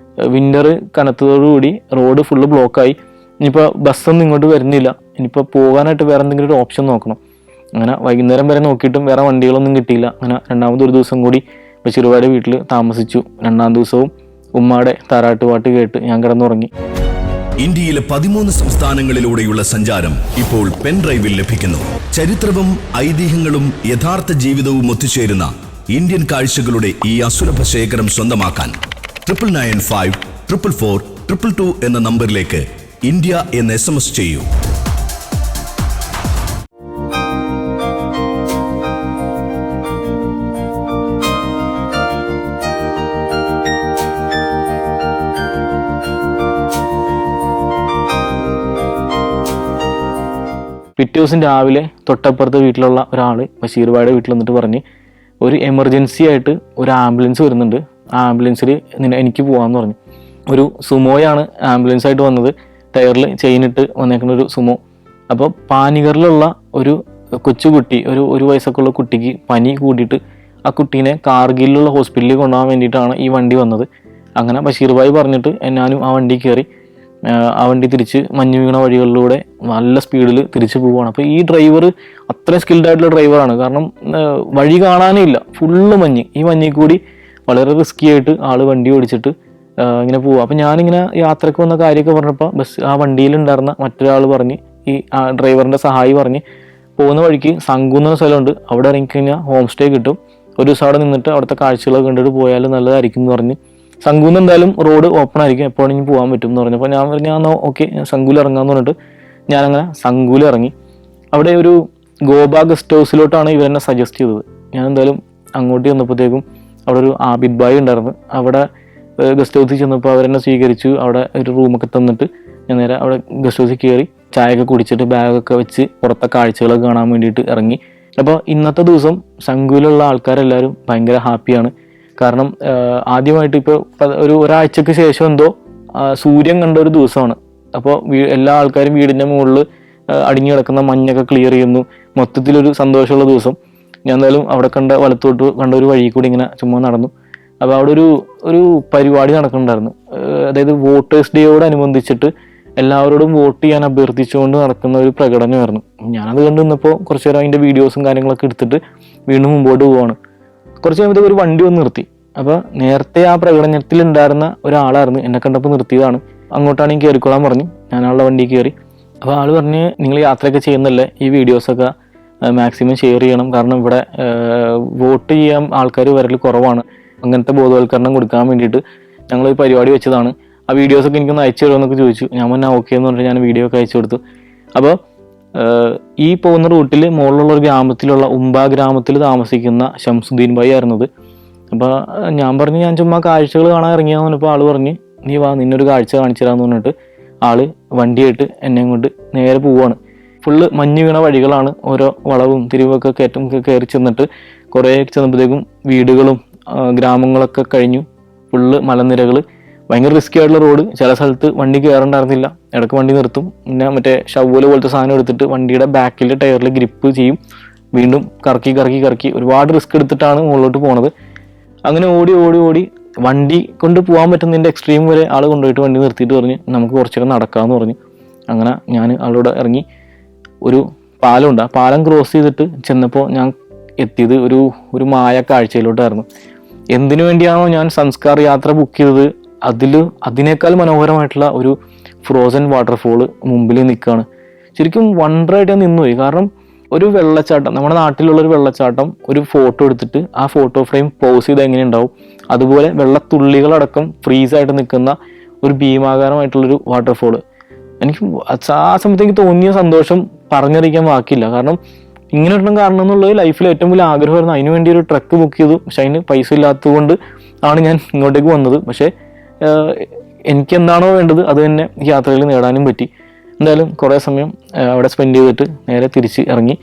വിൻ്റർ കനത്തതോടുകൂടി റോഡ് ഫുള്ള് ബ്ലോക്കായി. ഇനിയിപ്പോൾ ബസ്സൊന്നും ഇങ്ങോട്ട് വരുന്നില്ല, ഇനിയിപ്പോൾ പോകാനായിട്ട് വേറെ എന്തെങ്കിലും ഒരു ഓപ്ഷൻ നോക്കണം. അങ്ങനെ വൈകുന്നേരം വരെ നോക്കിയിട്ടും വേറെ വണ്ടികളൊന്നും കിട്ടിയില്ല. അങ്ങനെ രണ്ടാമതൊരു ദിവസം കൂടി ബഷീർ ഭായിയുടെ വീട്ടിൽ താമസിച്ചു. 2-ാം ദിവസവും ഉമ്മയുടെ താരാട്ടുപാട്ട് കേട്ട് ഞാൻ കിടന്നുറങ്ങി. ഇന്ത്യയിലെ 13 സംസ്ഥാനങ്ങളിലൂടെയുള്ള സഞ്ചാരം ഇപ്പോൾ പെൻഡ്രൈവിൽ ലഭിക്കുന്നു. ചരിത്രവും ഐതിഹ്യങ്ങളും യഥാർത്ഥ ജീവിതവും ഒത്തുചേരുന്ന ഇന്ത്യൻ കാഴ്ചകളുടെ ഈ അസുലഭ ശേഖരം സ്വന്തമാക്കാൻ 99554422 എന്ന നമ്പറിലേക്ക് ഇന്ത്യ എന്ന് SMS ചെയ്യൂ. പിറ്റേ ദിവസം രാവിലെ തൊട്ടപ്പുറത്തെ വീട്ടിലുള്ള ഒരാൾ ബഷീർ ഭായിയുടെ വീട്ടിൽ വന്നിട്ട് പറഞ്ഞ് ഒരു എമർജൻസി ആയിട്ട് ഒരു ആംബുലൻസ് വരുന്നുണ്ട്, ആ ആംബുലൻസിൽ എനിക്ക് പോകാമെന്ന് പറഞ്ഞു. ഒരു സുമോയാണ് ആംബുലൻസ് ആയിട്ട് വന്നത്, ടയറിൽ ചെയിനിട്ട് വന്നേക്കുന്ന ഒരു സുമോ. അപ്പോൾ പാനിക്കറിലുള്ള ഒരു കൊച്ചുകുട്ടി, ഒരു വയസ്സൊക്കെ ഉള്ള കുട്ടിക്ക് പനി കൂടിയിട്ട് ആ കുട്ടീനെ കാർഗിലുള്ള ഹോസ്പിറ്റലിൽ കൊണ്ടുപോകാൻ വേണ്ടിയിട്ടാണ് ഈ വണ്ടി വന്നത്. അങ്ങനെ ബഷീർ ഭായി പറഞ്ഞിട്ട് ഞാനും ആ വണ്ടി കയറി. ആ വണ്ടി തിരിച്ച് മഞ്ഞ് വീണ വഴികളിലൂടെ നല്ല സ്പീഡിൽ തിരിച്ചു പോവുകയാണ്. അപ്പോൾ ഈ ഡ്രൈവർ അത്രയും സ്കിൽഡ് ആയിട്ടുള്ള ഡ്രൈവറാണ്. കാരണം വഴി കാണാനേ ഇല്ല, ഫുള്ള് മഞ്ഞ്. ഈ മഞ്ഞിൽ കൂടി വളരെ റിസ്കി ആയിട്ട് ആൾ വണ്ടി ഓടിച്ചിട്ട് ഇങ്ങനെ പോവുക. അപ്പം ഞാനിങ്ങനെ യാത്രയ്ക്ക് വന്ന കാര്യമൊക്കെ പറഞ്ഞപ്പോൾ ആ വണ്ടിയിലുണ്ടായിരുന്ന മറ്റൊരാൾ പറഞ്ഞ്, ഈ ഡ്രൈവറിൻ്റെ സഹായി പറഞ്ഞ് പോകുന്ന വഴിക്ക് സംഗു എന്ന സ്ഥലമുണ്ട്, അവിടെ ഇറങ്ങിക്കഴിഞ്ഞാൽ ഹോം സ്റ്റേ കിട്ടും, ഒരു ദിവസം അവിടെ നിന്നിട്ട് അവിടുത്തെ കാഴ്ചകളൊക്കെ കണ്ടിട്ട് പോയാലും നല്ലതായിരിക്കും എന്ന് പറഞ്ഞ്. സംഗൂന്ന് എന്തായാലും റോഡ് ഓപ്പൺ ആയിരിക്കും, എപ്പോഴെങ്കിലും പോകാൻ പറ്റും എന്ന് പറഞ്ഞപ്പോൾ ഞാൻ പറഞ്ഞു ഓക്കെ സംഗൂൽ ഇറങ്ങാമെന്ന് പറഞ്ഞിട്ട് ഞാനങ്ങനെ സംഗൂൽ ഇറങ്ങി. അവിടെ ഒരു ഗോബ ഗസ്റ്റ് ഹൗസിലോട്ടാണ് ഇവരെന്നെ സജസ്റ്റ് ചെയ്തത്. ഞാൻ എന്തായാലും അങ്ങോട്ട് ചെന്നപ്പോഴത്തേക്കും അവിടെ ഒരു ആബിദ് ഭായി ഉണ്ടായിരുന്നു. അവിടെ ഗസ്റ്റ് ഹൗസിൽ ചെന്നപ്പോൾ അവരെന്നെ സ്വീകരിച്ചു. അവിടെ ഒരു റൂമൊക്കെ തന്നിട്ട് ഞാൻ നേരെ അവിടെ ഗസ്റ്റ് ഹൗസിൽ കയറി ചായയൊക്കെ കുടിച്ചിട്ട് ബാഗൊക്കെ വെച്ച് പുറത്തെ കാഴ്ചകളൊക്കെ കാണാൻ വേണ്ടിയിട്ട് ഇറങ്ങി. അപ്പോൾ ഇന്നത്തെ ദിവസം ശംഖുവിലുള്ള ആൾക്കാരെല്ലാവരും ഭയങ്കര ഹാപ്പിയാണ്. കാരണം ആദ്യമായിട്ട് ഇപ്പോൾ ഒരാഴ്ചക്ക് ശേഷം എന്തോ സൂര്യൻ കണ്ട ഒരു ദിവസമാണ്. അപ്പോൾ എല്ലാ ആൾക്കാരും വീടിൻ്റെ മുകളിൽ അടിഞ്ഞു കിടക്കുന്ന മഞ്ഞൊക്കെ ക്ലിയർ ചെയ്യുന്നു. മൊത്തത്തിലൊരു സന്തോഷമുള്ള ദിവസം. ഞാൻ എന്തായാലും അവിടെ വലത്തോട്ട് കണ്ട ഒരു വഴി കൂടി ഇങ്ങനെ ചുമ്മാ നടന്നു. അപ്പോൾ അവിടെ ഒരു പരിപാടി നടക്കുന്നുണ്ടായിരുന്നു. അതായത് വോട്ടേഴ്സ് ഡേയോടനുബന്ധിച്ചിട്ട് എല്ലാവരോടും വോട്ട് ചെയ്യാൻ അഭ്യർത്ഥിച്ചുകൊണ്ട് നടക്കുന്ന ഒരു പ്രകടനമായിരുന്നു. ഞാനത് കണ്ടു നിന്നപ്പോൾ കുറച്ച് നേരം അതിൻ്റെ വീഡിയോസും കാര്യങ്ങളൊക്കെ എടുത്തിട്ട് വീണ്ടും മുമ്പോട്ട് പോവാണ്. കുറച്ച് കഴിയുമ്പോഴത്തേക്ക് ഒരു വണ്ടി വന്ന് നിർത്തി. അപ്പോൾ നേരത്തെ ആ പ്രകടനത്തിൽ ഉണ്ടായിരുന്ന ഒരാളായിരുന്നു, എന്നെ കണ്ടപ്പോൾ നിർത്തിയതാണ്. അങ്ങോട്ടാണ് എനിക്ക് കയറിക്കൊള്ളാൻ പറഞ്ഞു. ഞാൻ ആളുടെ വണ്ടി കയറി. അപ്പോൾ ആൾ പറഞ്ഞ് നിങ്ങൾ യാത്രയൊക്കെ ചെയ്യുന്നല്ലേ, ഈ വീഡിയോസൊക്കെ മാക്സിമം ഷെയർ ചെയ്യണം. കാരണം ഇവിടെ വോട്ട് ചെയ്യാൻ ആൾക്കാർ വരൽ കുറവാണ്. അങ്ങനത്തെ ബോധവൽക്കരണം കൊടുക്കാൻ വേണ്ടിയിട്ട് ഞങ്ങൾ ഒരു പരിപാടി വെച്ചതാണ്. ആ വീഡിയോസൊക്കെ എനിക്കൊന്ന് അയച്ചു തരുമെന്നൊക്കെ ചോദിച്ചു. ഞാൻ പറഞ്ഞാൽ ഓക്കെ എന്ന് പറഞ്ഞിട്ട് ഞാൻ വീഡിയോ ഒക്കെ അയച്ചു കൊടുത്തു. അപ്പോൾ ഈ പോകുന്ന റൂട്ടിൽ മുകളിലുള്ള ഒരു ഗ്രാമത്തിലുള്ള ഗ്രാമത്തിൽ താമസിക്കുന്ന ഷംസുദ്ദീൻ ഭായി ആയിരുന്നത്. അപ്പോൾ ഞാൻ പറഞ്ഞു ഞാൻ ചുമ്മാ കാഴ്ചകൾ കാണാൻ ഇറങ്ങിയാന്ന് പറഞ്ഞപ്പോൾ ആൾ പറഞ്ഞ് നീ വാ, നിന്നൊരു കാഴ്ച കാണിച്ചു തരാമെന്ന് പറഞ്ഞിട്ട് ആള് വണ്ടിയായിട്ട് എന്നെ കൊണ്ട് നേരെ പോവാണ്. ഫുള്ള് മഞ്ഞ് വീണ വഴികളാണ്. ഓരോ വളവും തിരിവൊക്കെ കയറി ചെന്നിട്ട് കുറേ ചെന്നപ്പോഴത്തേക്കും വീടുകളും ഗ്രാമങ്ങളൊക്കെ കഴിഞ്ഞു. ഫുള്ള് മലനിരകൾ, ഭയങ്കര റിസ്കി ആയിട്ടുള്ള റോഡ്. ചില സ്ഥലത്ത് വണ്ടി കയറണ്ടായിരുന്നില്ല, ഇടയ്ക്ക് വണ്ടി നിർത്തും. പിന്നെ മറ്റേ ഷവ്വല് പോലത്തെ സാധനം എടുത്തിട്ട് വണ്ടിയുടെ ബാക്കിലെ ടയറിൽ ഗ്രിപ്പ് ചെയ്യും. വീണ്ടും കറക്കി ഒരുപാട് റിസ്ക് എടുത്തിട്ടാണ് മുകളിലോട്ട് പോണത്. അങ്ങനെ ഓടി വണ്ടി കൊണ്ട് പോകാൻ പറ്റുന്നതിൻ്റെ എക്സ്ട്രീം വരെ ആൾ കൊണ്ടുപോയിട്ട് വണ്ടി നിർത്തിയിട്ട് പറഞ്ഞ് നമുക്ക് കുറച്ചൊക്കെ നടക്കാമെന്ന് പറഞ്ഞു. അങ്ങനെ ഞാൻ ആളോട് ഇറങ്ങി. ഒരു പാലമുണ്ട്, ആ പാലം ക്രോസ് ചെയ്തിട്ട് ചെന്നപ്പോൾ ഞാൻ എത്തിയത് ഒരു മായ കാഴ്ചയിലോട്ടായിരുന്നു. എന്തിനു വേണ്ടിയാണോ ഞാൻ സംസ്കാർ യാത്ര ബുക്ക് ചെയ്തത്, അതിനേക്കാൾ മനോഹരമായിട്ടുള്ള ഒരു ഫ്രോസൺ വാട്ടർഫോള് മുമ്പിൽ നിൽക്കുകയാണ്. ശരിക്കും വണ്ടറായിട്ട് ഞാൻ നിന്നുപോയി. കാരണം ഒരു വെള്ളച്ചാട്ടം, നമ്മുടെ നാട്ടിലുള്ളൊരു വെള്ളച്ചാട്ടം ഒരു ഫോട്ടോ എടുത്തിട്ട് ആ ഫോട്ടോ ഫ്രെയിം പോസ് ചെയ്ത് എങ്ങനെ ഉണ്ടാവും, അതുപോലെ വെള്ളത്തുള്ളികളടക്കം ഫ്രീസായിട്ട് നിൽക്കുന്ന ഒരു ഭീമാകാരമായിട്ടുള്ളൊരു വാട്ടർഫോള്. എനിക്ക് ആ സമയത്തേക്ക് തോന്നിയ സന്തോഷം പറഞ്ഞറിയിക്കാൻ വാക്കില്ല. കാരണം ഇങ്ങനെ ഒരെണ്ണം കാണണം എന്നുള്ളത് ലൈഫിൽ ഏറ്റവും വലിയ ആഗ്രഹമായിരുന്നു. അതിനു വേണ്ടി ഒരു ട്രക്ക് ബുക്ക് ചെയ്തു. പക്ഷെ അതിന് പൈസ ഇല്ലാത്തത് കൊണ്ട് ആണ് ഞാൻ ഇങ്ങോട്ടേക്ക് വന്നത്. പക്ഷേ എനിക്ക് എന്താണോ വേണ്ടത് അത് തന്നെ യാത്രയിൽ നേടാനും പറ്റി. എന്തായാലും കുറേ സമയം അവിടെ സ്പെൻഡ് ചെയ്തിട്ട് നേരെ തിരിച്ച് ഇറങ്ങി.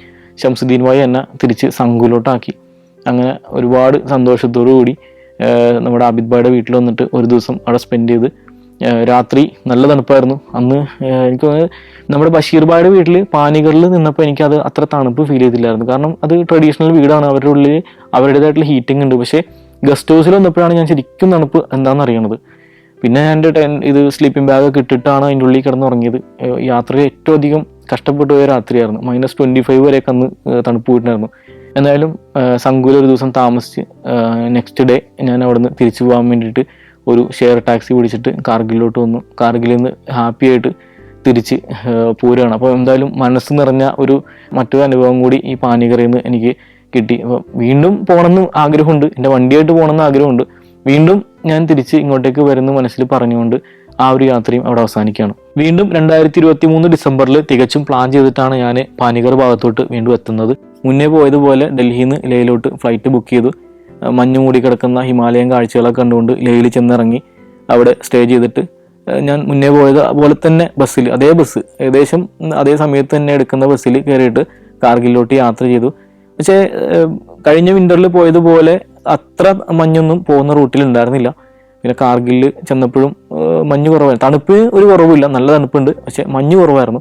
ഷംസുദ്ദീൻ ഭായി എന്നെ തിരിച്ച് സംഘുലോട്ടാക്കി. അങ്ങനെ ഒരുപാട് സന്തോഷത്തോടു കൂടി നമ്മുടെ ആബിദ് ഭായിയുടെ വീട്ടിൽ വന്നിട്ട് ഒരു ദിവസം അവിടെ സ്പെൻഡ് ചെയ്ത്. രാത്രി നല്ല തണുപ്പായിരുന്നു. അന്ന് എനിക്ക് നമ്മുടെ ബഷീർ ഭായിയുടെ വീട്ടിൽ പാനികളിൽ നിന്നപ്പോൾ എനിക്കത് അത്ര തണുപ്പ് ഫീൽ ചെയ്തില്ലായിരുന്നു. കാരണം അത് ട്രഡീഷണൽ വീടാണ്, അവരുടെ ഉള്ളിൽ അവരുടേതായിട്ടുള്ള ഹീറ്റിംഗ് ഉണ്ട്. പക്ഷേ ഗസ്റ്റ് ഹൗസിൽ വന്നപ്പോഴാണ് ഞാൻ ശരിക്കും തണുപ്പ് എന്താണെന്ന് അറിയണത്. പിന്നെ എൻ്റെ സ്ലീപ്പിംഗ് ബാഗൊക്കെ ഇട്ടിട്ടാണ് അതിൻ്റെ ഉള്ളിൽ കിടന്നുറങ്ങിയത്. യാത്രയിൽ ഏറ്റവും അധികം കഷ്ടപ്പെട്ടു പോയ രാത്രിയായിരുന്നു. -25 വരെയൊക്കെ അന്ന് തണുപ്പ് പോയിട്ടുണ്ടായിരുന്നു. എന്തായാലും സംഘൂൽ ഒരു ദിവസം താമസിച്ച് നെക്സ്റ്റ് ഡേ ഞാൻ അവിടുന്ന് തിരിച്ചു പോകാൻ വേണ്ടിയിട്ട് ഒരു ഷെയർ ടാക്സി പിടിച്ചിട്ട് കാർഗിലോട്ട് വന്നു. കാർഗിലിൽ നിന്ന് ഹാപ്പി ആയിട്ട് തിരിച്ച് പോരുകയാണ്. അപ്പോൾ എന്തായാലും മനസ്സ് നിറഞ്ഞ മറ്റൊരു അനുഭവം കൂടി ഈ പാനികറിയിൽ നിന്ന് എനിക്ക് കിട്ടി. അപ്പോൾ വീണ്ടും പോകണമെന്ന് ആഗ്രഹമുണ്ട്, എൻ്റെ വണ്ടിയായിട്ട് പോകണമെന്ന് ആഗ്രഹമുണ്ട്. വീണ്ടും ഞാൻ തിരിച്ച് ഇങ്ങോട്ടേക്ക് വരുന്ന മനസ്സിൽ പറഞ്ഞുകൊണ്ട് ആ ഒരു യാത്രയും അവിടെ അവസാനിക്കുകയാണ്. വീണ്ടും 2023 ഡിസംബറിൽ തികച്ചും പ്ലാൻ ചെയ്തിട്ടാണ് ഞാൻ പാനിഗർ ഭാഗത്തോട്ട് വീണ്ടും എത്തുന്നത്. മുന്നേ പോയതുപോലെ ഡൽഹിയിൽ നിന്ന് ലേയിലോട്ട് ഫ്ലൈറ്റ് ബുക്ക് ചെയ്തു. മഞ്ഞ് മൂടി കിടക്കുന്ന ഹിമാലയൻ കാഴ്ചകളൊക്കെ കണ്ടുകൊണ്ട് ലേയിൽ ചെന്നിറങ്ങി അവിടെ സ്റ്റേ ചെയ്തിട്ട് ഞാൻ മുന്നേ പോയത് പോലെ തന്നെ ബസ്സിൽ, അതേ ബസ് ഏകദേശം അതേ സമയത്ത് തന്നെ എടുക്കുന്ന ബസ്സിൽ കയറിയിട്ട് കാർഗിലോട്ട് യാത്ര ചെയ്തു. പക്ഷേ കഴിഞ്ഞ വിൻ്ററിൽ പോയതുപോലെ അത്ര മഞ്ഞൊന്നും പോകുന്ന റൂട്ടിൽ ഉണ്ടായിരുന്നില്ല. പിന്നെ കാർഗിലിൽ ചെന്നപ്പോഴും മഞ്ഞ് കുറവായിരുന്നു. തണുപ്പ് ഒരു കുറവില്ല, നല്ല തണുപ്പുണ്ട്, പക്ഷെ മഞ്ഞ് കുറവായിരുന്നു.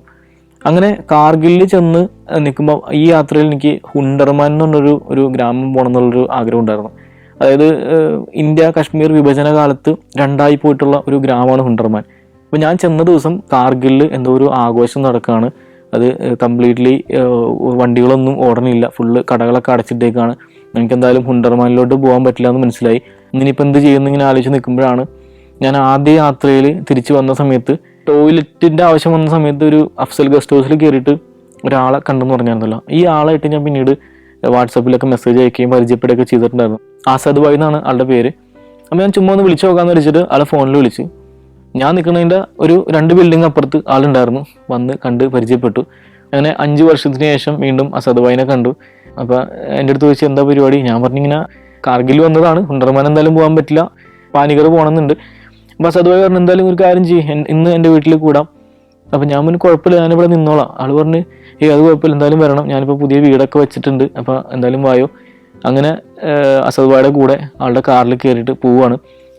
അങ്ങനെ കാർഗിലിൽ ചെന്ന് നിൽക്കുമ്പോൾ ഈ യാത്രയിൽ എനിക്ക് ഹുണ്ടർമാൻ എന്ന് പറഞ്ഞൊരു ഗ്രാമം പോകണം എന്നുള്ളൊരു ആഗ്രഹം ഉണ്ടായിരുന്നു. അതായത് ഇന്ത്യ കാശ്മീർ വിഭജന കാലത്ത് രണ്ടായി പോയിട്ടുള്ള ഒരു ഗ്രാമമാണ് ഹുണ്ടർമാൻ. അപ്പോൾ ഞാൻ ചെന്ന ദിവസം കാർഗിലിൽ എന്തോ ഒരു ആഘോഷം നടക്കുകയാണ്. അത് കംപ്ലീറ്റ്ലി വണ്ടികളൊന്നും ഓടണില്ല, ഫുള്ള് കടകളൊക്കെ അടച്ചിട്ടേക്കാണ്. എനിക്കെന്തായാലും ഹുണ്ടർമാനിലോട്ട് പോകാൻ പറ്റില്ല എന്ന് മനസ്സിലായി. ഇനിയിപ്പോൾ എന്ത് ചെയ്യുമെന്ന് ഇങ്ങനെ ആലോചിച്ച് നിൽക്കുമ്പോഴാണ് ഞാൻ ആദ്യ യാത്രയിൽ തിരിച്ചു വന്ന സമയത്ത് ടോയ്ലറ്റിൻ്റെ ആവശ്യം വന്ന സമയത്ത് ഒരു അഫ്സൽ ഗസ്റ്റ് ഹൗസിൽ കയറിയിട്ട് ഒരാളെ കണ്ടെന്ന് പറഞ്ഞായിരുന്നല്ലോ. ഈ ആളായിട്ട് ഞാൻ പിന്നീട് വാട്സപ്പിലൊക്കെ മെസ്സേജ് അയക്കുകയും പരിചയപ്പെടുകയൊക്കെ ചെയ്തിട്ടുണ്ടായിരുന്നു. ആസാദ് ഭായ് എന്നാണ് ആളുടെ പേര്. അപ്പോൾ ഞാൻ ചുമ്മാ ഒന്ന് വിളിച്ചു നോക്കാമെന്ന് വെച്ചിട്ട് ആളെ ഫോണിൽ വിളിച്ച്. ഞാൻ നിൽക്കുന്നതിൻ്റെ 2 ബിൽഡിംഗ് അപ്പുറത്ത് ആളുണ്ടായിരുന്നു. വന്ന് കണ്ട് പരിചയപ്പെട്ടു. അങ്ങനെ 5 വർഷത്തിന് ശേഷം വീണ്ടും അസാദ് ഭായിനെ കണ്ടു. അപ്പോൾ എൻ്റെ അടുത്ത് ചോദിച്ചു എന്താ പരിപാടി. ഞാൻ പറഞ്ഞിങ്ങനെ കാർഗിൽ വന്നതാണ്, ഹുണ്ടർമാൻ എന്തായാലും പോകാൻ പറ്റില്ല, പാനിഗർ പോകണമെന്നുണ്ട്. അപ്പോൾ അസാദ് ഭായി പറഞ്ഞു എന്തായാലും ഒരു കാര്യം ചെയ്യും, ഇന്ന് എൻ്റെ വീട്ടിൽ കൂടാം, അപ്പോൾ ഞാൻ മുന്നേ കുഴപ്പമില്ല, ഞാനിവിടെ നിന്നോളാം. ആൾ പറഞ്ഞ് അത് കുഴപ്പമില്ല, എന്തായാലും വരണം, ഞാനിപ്പോൾ പുതിയ വീടൊക്കെ വെച്ചിട്ടുണ്ട്, അപ്പോൾ എന്തായാലും വായോ. അങ്ങനെ അസദ് ഭായിയുടെ കൂടെ ആളുടെ കാറിൽ കയറിയിട്ട് പോവുകയാണ്.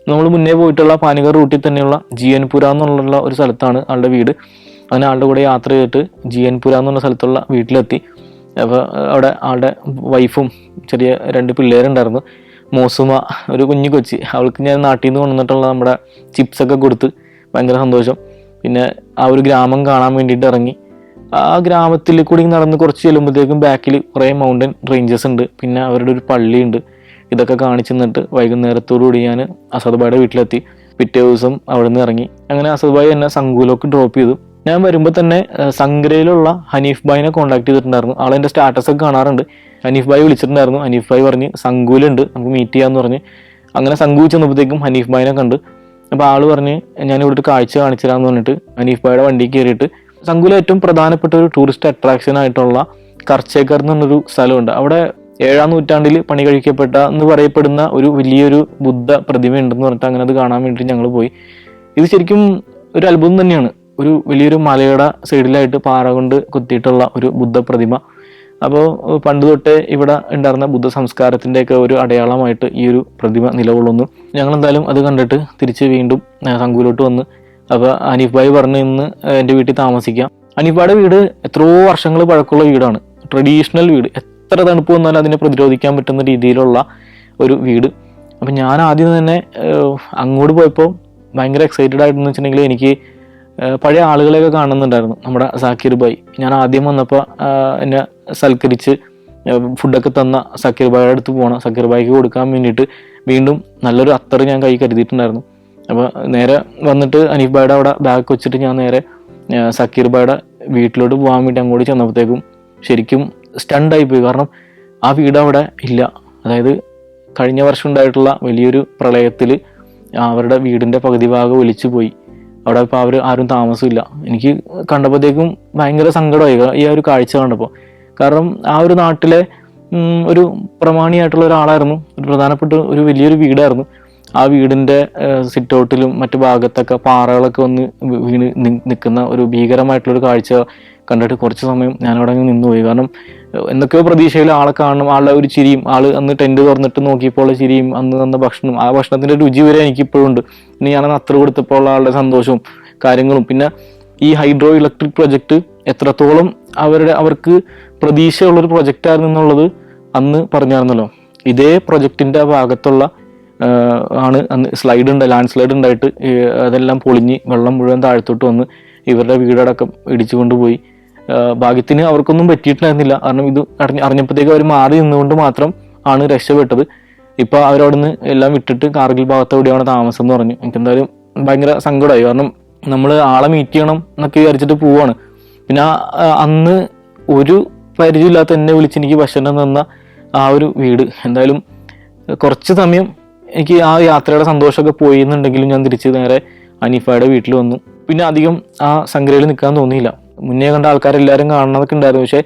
നമ്മൾ മുന്നേ പോയിട്ടുള്ള പാനിഗർ റൂട്ടിൽ തന്നെയുള്ള ജിയൻപുര എന്നുള്ള ഒരു സ്ഥലത്താണ് ആളുടെ വീട്. അങ്ങനെ ആളുടെ കൂടെ യാത്ര ചെയ്തിട്ട് ജിയൻപുര എന്നുള്ള സ്ഥലത്തുള്ള വീട്ടിലെത്തി. അപ്പോൾ അവിടെ ആളുടെ വൈഫും ചെറിയ 2 പിള്ളേരുണ്ടായിരുന്നു. മോസുമ, ഒരു കുഞ്ഞു കൊച്ചി, അവൾക്ക് ഞാൻ നാട്ടിൽ നിന്ന് കൊണ്ടുവന്നിട്ടുള്ള നമ്മുടെ ചിപ്സൊക്കെ കൊടുത്ത് ഭയങ്കര സന്തോഷം. പിന്നെ ആ ഒരു ഗ്രാമം കാണാൻ വേണ്ടിയിട്ട് ഇറങ്ങി. ആ ഗ്രാമത്തിൽ കൂടി നടന്ന് കുറച്ച് ചെല്ലുമ്പോഴത്തേക്കും ബാക്കിൽ കുറേ മൗണ്ടൻ റേഞ്ചസ് ഉണ്ട്, പിന്നെ അവരുടെ ഒരു പള്ളിയുണ്ട്. ഇതൊക്കെ കാണിച്ചു നിന്നിട്ട് വൈകുന്നേരത്തോടു കൂടി ഞാൻ അസദ് ഭായിയുടെ വീട്ടിലെത്തി. പിറ്റേ ദിവസം അവിടെ നിന്ന് ഇറങ്ങി. അങ്ങനെ അസദ് ഭായി എന്നെ സംഗൂലൊക്കെ ഡ്രോപ്പ് ചെയ്തു. ഞാൻ വരുമ്പോൾ തന്നെ സംഗ്രയിലുള്ള ഹനീഫ് ഭായിനെ കോൺടാക്ട് ചെയ്തിട്ടുണ്ടായിരുന്നു. ആളെൻ്റെ സ്റ്റാറ്റസ് ഒക്കെ കാണാറുണ്ട്. ഹനീഫ് ഭായി വിളിച്ചിട്ടുണ്ടായിരുന്നു. ഹനീഫ് ഭായി പറഞ്ഞ് സംഗൂലുണ്ട്, നമുക്ക് മീറ്റ് ചെയ്യാമെന്ന് പറഞ്ഞ്. അങ്ങനെ സംഗൂ ചെന്നപ്പോഴത്തേക്കും ഹനീഫ് ഭായിനെ കണ്ട്. അപ്പോൾ ആൾ പറഞ്ഞ് ഞാനിവിടെ ഒരു കാഴ്ച കാണിച്ചു തരാമെന്ന് പറഞ്ഞിട്ട് ഹനീഫ് ഭായിയുടെ വണ്ടി കയറിയിട്ട് സംഗൂല ഏറ്റവും പ്രധാനപ്പെട്ട ഒരു ടൂറിസ്റ്റ് അട്രാക്ഷൻ ആയിട്ടുള്ള കർച്ചേക്കർ എന്നൊരു സ്ഥലമുണ്ട്. അവിടെ 7-ാം നൂറ്റാണ്ടിൽ പണി കഴിക്കപ്പെട്ട എന്ന് പറയപ്പെടുന്ന ഒരു വലിയൊരു ബുദ്ധ പ്രതിമ ഉണ്ടെന്ന് പറഞ്ഞിട്ട് അങ്ങനെ അത് കാണാൻ വേണ്ടിയിട്ട് ഞങ്ങൾ പോയി. ഇത് ശരിക്കും ഒരു അത്ഭുതം തന്നെയാണ്. ഒരു വലിയൊരു മലയുടെ സൈഡിലായിട്ട് പാറ കൊണ്ട് കൊത്തിയിട്ടുള്ള ഒരു ബുദ്ധ പ്രതിമ. അപ്പോൾ പണ്ട് തൊട്ടേ ഇവിടെ ഉണ്ടായിരുന്ന ബുദ്ധ സംസ്കാരത്തിൻ്റെയൊക്കെ ഒരു അടയാളമായിട്ട് ഈ ഒരു പ്രതിമ നിലകൊള്ളുന്നു. ഞങ്ങൾ എന്തായാലും അത് കണ്ടിട്ട് തിരിച്ച് വീണ്ടും സംഗൂലോട്ട് വന്ന്. അപ്പോൾ ഹനീഫ് ഭായി പറഞ്ഞു ഇന്ന് എൻ്റെ വീട്ടിൽ താമസിക്കാം. ഹനീഫ് ഭായിയുടെ വീട് എത്രയോ വർഷങ്ങൾ പഴക്കമുള്ള വീടാണ്, ട്രഡീഷണൽ വീട്. എത്ര തണുപ്പ് വന്നാലും അതിനെ പ്രതിരോധിക്കാൻ പറ്റുന്ന രീതിയിലുള്ള ഒരു വീട്. അപ്പം ഞാൻ ആദ്യം തന്നെ അങ്ങോട്ട് പോയപ്പോൾ ഭയങ്കര എക്സൈറ്റഡ് ആയിട്ടെന്ന് വെച്ചിട്ടുണ്ടെങ്കിൽ എനിക്ക് പഴയ ആളുകളെയൊക്കെ കാണുന്നുണ്ടായിരുന്നു. നമ്മുടെ സാക്കിർ ഭായി, ഞാൻ ആദ്യം വന്നപ്പോൾ എന്നെ സൽക്കരിച്ച് ഫുഡൊക്കെ തന്ന സക്കീർ ഭായിയുടെ അടുത്ത് പോകണം. സക്കീർ ഭായിക്ക് കൊടുക്കാൻ വേണ്ടിയിട്ട് വീണ്ടും നല്ലൊരു അത്തർ ഞാൻ കൈ കരുതിയിട്ടുണ്ടായിരുന്നു. അപ്പോൾ നേരെ വന്നിട്ട് ഹനീഫ് ഭായിയുടെ അവിടെ ബാഗ് വെച്ചിട്ട് ഞാൻ നേരെ സക്കീർ ഭായിയുടെ വീട്ടിലോട്ട് പോകാൻ വേണ്ടി അങ്ങോട്ട് ചെന്നപ്പോഴത്തേക്കും ശരിക്കും സ്റ്റണ്ടായി പോയി. കാരണം ആ വീട് അവിടെ ഇല്ല. അതായത് കഴിഞ്ഞ വർഷം ഉണ്ടായിട്ടുള്ള വലിയൊരു പ്രളയത്തിൽ അവരുടെ വീടിൻ്റെ പകുതി ഭാഗം ഒലിച്ചു പോയി. അവിടെ ഇപ്പോൾ അവർ ആരും താമസമില്ല. എനിക്ക് കണ്ടപ്പോഴത്തേക്കും ഭയങ്കര സങ്കടമായി ഈ ഒരു കാഴ്ച കണ്ടപ്പോൾ. കാരണം ആ ഒരു നാട്ടിലെ ഒരു പ്രമാണിയായിട്ടുള്ള ഒരാളായിരുന്നു. ഒരു പ്രധാനപ്പെട്ട ഒരു വലിയൊരു വീടായിരുന്നു. ആ വീടിൻ്റെ സിറ്റ് ഔട്ടിലും മറ്റു ഭാഗത്തൊക്കെ പാറകളൊക്കെ വന്ന് വീണ് നിൽക്കുന്ന ഒരു ഭീകരമായിട്ടുള്ളൊരു കാഴ്ച കണ്ടിട്ട് കുറച്ച് സമയം ഞാനവിടെ നിന്നുപോയി. കാരണം എന്തൊക്കെയോ പ്രതീക്ഷയിൽ ആളെ കാണണം, ആളുടെ ഒരു ചിരിയും, ആൾ അന്ന് ടെൻറ്റ് തുറന്നിട്ട് നോക്കിയപ്പോൾ ഉള്ള ചിരിയും, അന്ന് തന്ന ഭക്ഷണം, ആ ഭക്ഷണത്തിൻ്റെ രുചി വരെ എനിക്കിപ്പോഴും ഉണ്ട്. ഇനി ഞാനന്ന് അത്ര കൊടുത്തപ്പോൾ ഉള്ള ആളുടെ സന്തോഷവും കാര്യങ്ങളും, പിന്നെ ഈ ഹൈഡ്രോ ഇലക്ട്രിക് പ്രൊജക്റ്റ് എത്രത്തോളം അവർക്ക് പ്രതീക്ഷയുള്ളൊരു പ്രൊജക്റ്റായിരുന്നു എന്നുള്ളത് അന്ന് പറഞ്ഞായിരുന്നല്ലോ. ഇതേ പ്രൊജക്റ്റിൻ്റെ ഭാഗത്തുള്ള ആണ് അന്ന് ലാൻഡ് സ്ലൈഡ് ഉണ്ടായിട്ട് അതെല്ലാം പൊളിഞ്ഞ് വെള്ളം മുഴുവൻ താഴത്തോട്ട് വന്ന് ഇവരുടെ വീടടക്കം ഇടിച്ചു കൊണ്ടുപോയി. ഭാഗ്യത്തിന് അവർക്കൊന്നും പറ്റിയിട്ടുണ്ടായിരുന്നില്ല. കാരണം ഇത് അറിഞ്ഞപ്പോഴത്തേക്ക് അവർ മാറി നിന്നുകൊണ്ട് മാത്രം ആണ് രക്ഷപ്പെട്ടത്. ഇപ്പം അവരവിടുന്ന് എല്ലാം വിട്ടിട്ട് കാർഗിൽ ഭാഗത്തെവിടെയാണ് താമസം എന്ന് പറഞ്ഞു. എനിക്കെന്തായാലും ഭയങ്കര സങ്കടമായി. കാരണം നമ്മൾ ആളെ മീറ്റ് ചെയ്യണം എന്നൊക്കെ വിചാരിച്ചിട്ട് പോവാണ്. പിന്നെ അന്ന് ഒരു പരിചയമില്ലാത്ത എന്നെ വിളിച്ച് എനിക്ക് ഭക്ഷണം തന്ന ആ ഒരു വീട്, എന്തായാലും കുറച്ച് സമയം എനിക്ക് ആ യാത്രയുടെ സന്തോഷമൊക്കെ പോയി എന്നുണ്ടെങ്കിലും ഞാൻ തിരിച്ച് നേരെ ഹനീഫയുടെ വീട്ടിൽ വന്നു. പിന്നെ അധികം ആ സംഗ്രയിൽ നിൽക്കാൻ തോന്നിയില്ല. മുന്നേ കണ്ട ആൾക്കാരെല്ലാവരും കാണണമെന്നൊക്കെ ഉണ്ടായിരുന്നു. പക്ഷേ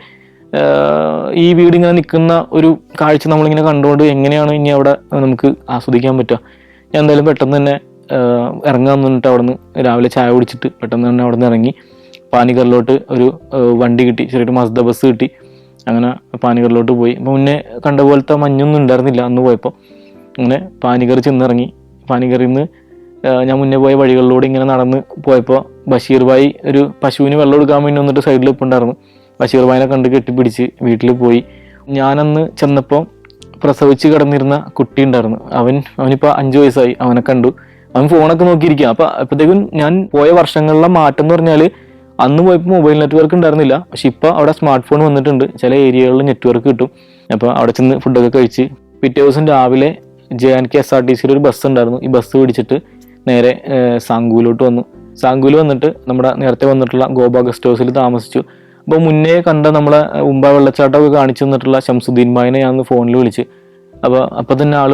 ഈ വീട് ഇങ്ങനെ നിൽക്കുന്ന ഒരു കാഴ്ച നമ്മളിങ്ങനെ കണ്ടുകൊണ്ട് എങ്ങനെയാണ് ഇനി അവിടെ നമുക്ക് ആസ്വദിക്കാൻ പറ്റുക? ഞാൻ എന്തായാലും പെട്ടെന്ന് തന്നെ ഇറങ്ങാൻ നിന്നിട്ട് അവിടെ നിന്ന് രാവിലെ ചായ കുടിച്ചിട്ട് പെട്ടെന്ന് തന്നെ അവിടെ നിന്ന് ഇറങ്ങി പാനിഗറിലോട്ട് ഒരു വണ്ടി കിട്ടി, ചെറിയൊരു മസ്ദ ബസ് കിട്ടി. അങ്ങനെ പാനിഗറിലോട്ട് പോയി. അപ്പോൾ മുന്നേ കണ്ട പോലത്തെ മഞ്ഞൊന്നും ഉണ്ടായിരുന്നില്ല അന്ന് പോയപ്പോൾ. അങ്ങനെ പാനിഗർ ചെന്നിറങ്ങി. പാനിഗറിൽ നിന്ന് ഞാൻ മുന്നേ പോയ വഴികളിലൂടെ ഇങ്ങനെ നടന്ന് പോയപ്പോൾ ബഷീർ ഭായി ഒരു പശുവിന് വെള്ളം എടുക്കാൻ വേണ്ടി വന്നിട്ട് സൈഡിൽ ഇപ്പോൾ ഉണ്ടായിരുന്നു. ബഷീർ ഭായിനെ കണ്ട് കെട്ടിപ്പിടിച്ച് വീട്ടിൽ പോയി. ഞാനന്ന് ചെന്നപ്പോൾ പ്രസവിച്ച് കിടന്നിരുന്ന കുട്ടി ഉണ്ടായിരുന്നു. അവനിപ്പോൾ 5 വയസ്സായി. അവനെ കണ്ടു. അവൻ ഫോണൊക്കെ നോക്കിയിരിക്കുക. അപ്പോഴത്തേക്കും ഞാൻ പോയ വർഷങ്ങളിലെ മാറ്റം എന്ന് പറഞ്ഞാൽ അന്ന് പോയപ്പോൾ മൊബൈൽ നെറ്റ്വർക്ക് ഉണ്ടായിരുന്നില്ല. പക്ഷെ ഇപ്പോൾ അവിടെ സ്മാർട്ട് ഫോൺ വന്നിട്ടുണ്ട്. ചില ഏരിയകളിൽ നെറ്റ്വർക്ക് കിട്ടും. അപ്പോൾ അവിടെ ചെന്ന് ഫുഡൊക്കെ കഴിച്ച് പിറ്റേ ദിവസം രാവിലെ JNK SRTCയിൽ ഒരു ബസ് ഉണ്ടായിരുന്നു. ഈ ബസ് പിടിച്ചിട്ട് നേരെ സാങ്കൂലോട്ട് വന്നു. സാങ്കൂൽ വന്നിട്ട് നമ്മുടെ നേരത്തെ വന്നിട്ടുള്ള ഗോബ ഗസ്റ്റ് ഹൗസിൽ താമസിച്ചു. അപ്പോൾ മുന്നേ കണ്ട നമ്മളെ ഉമ്പ വെള്ളച്ചാട്ടമൊക്കെ കാണിച്ചു തന്നിട്ടുള്ള ശംസുദ്ദീൻ ഭായിനെ ഞാൻ ഫോണിൽ വിളിച്ച്. അപ്പോൾ തന്നെ ആൾ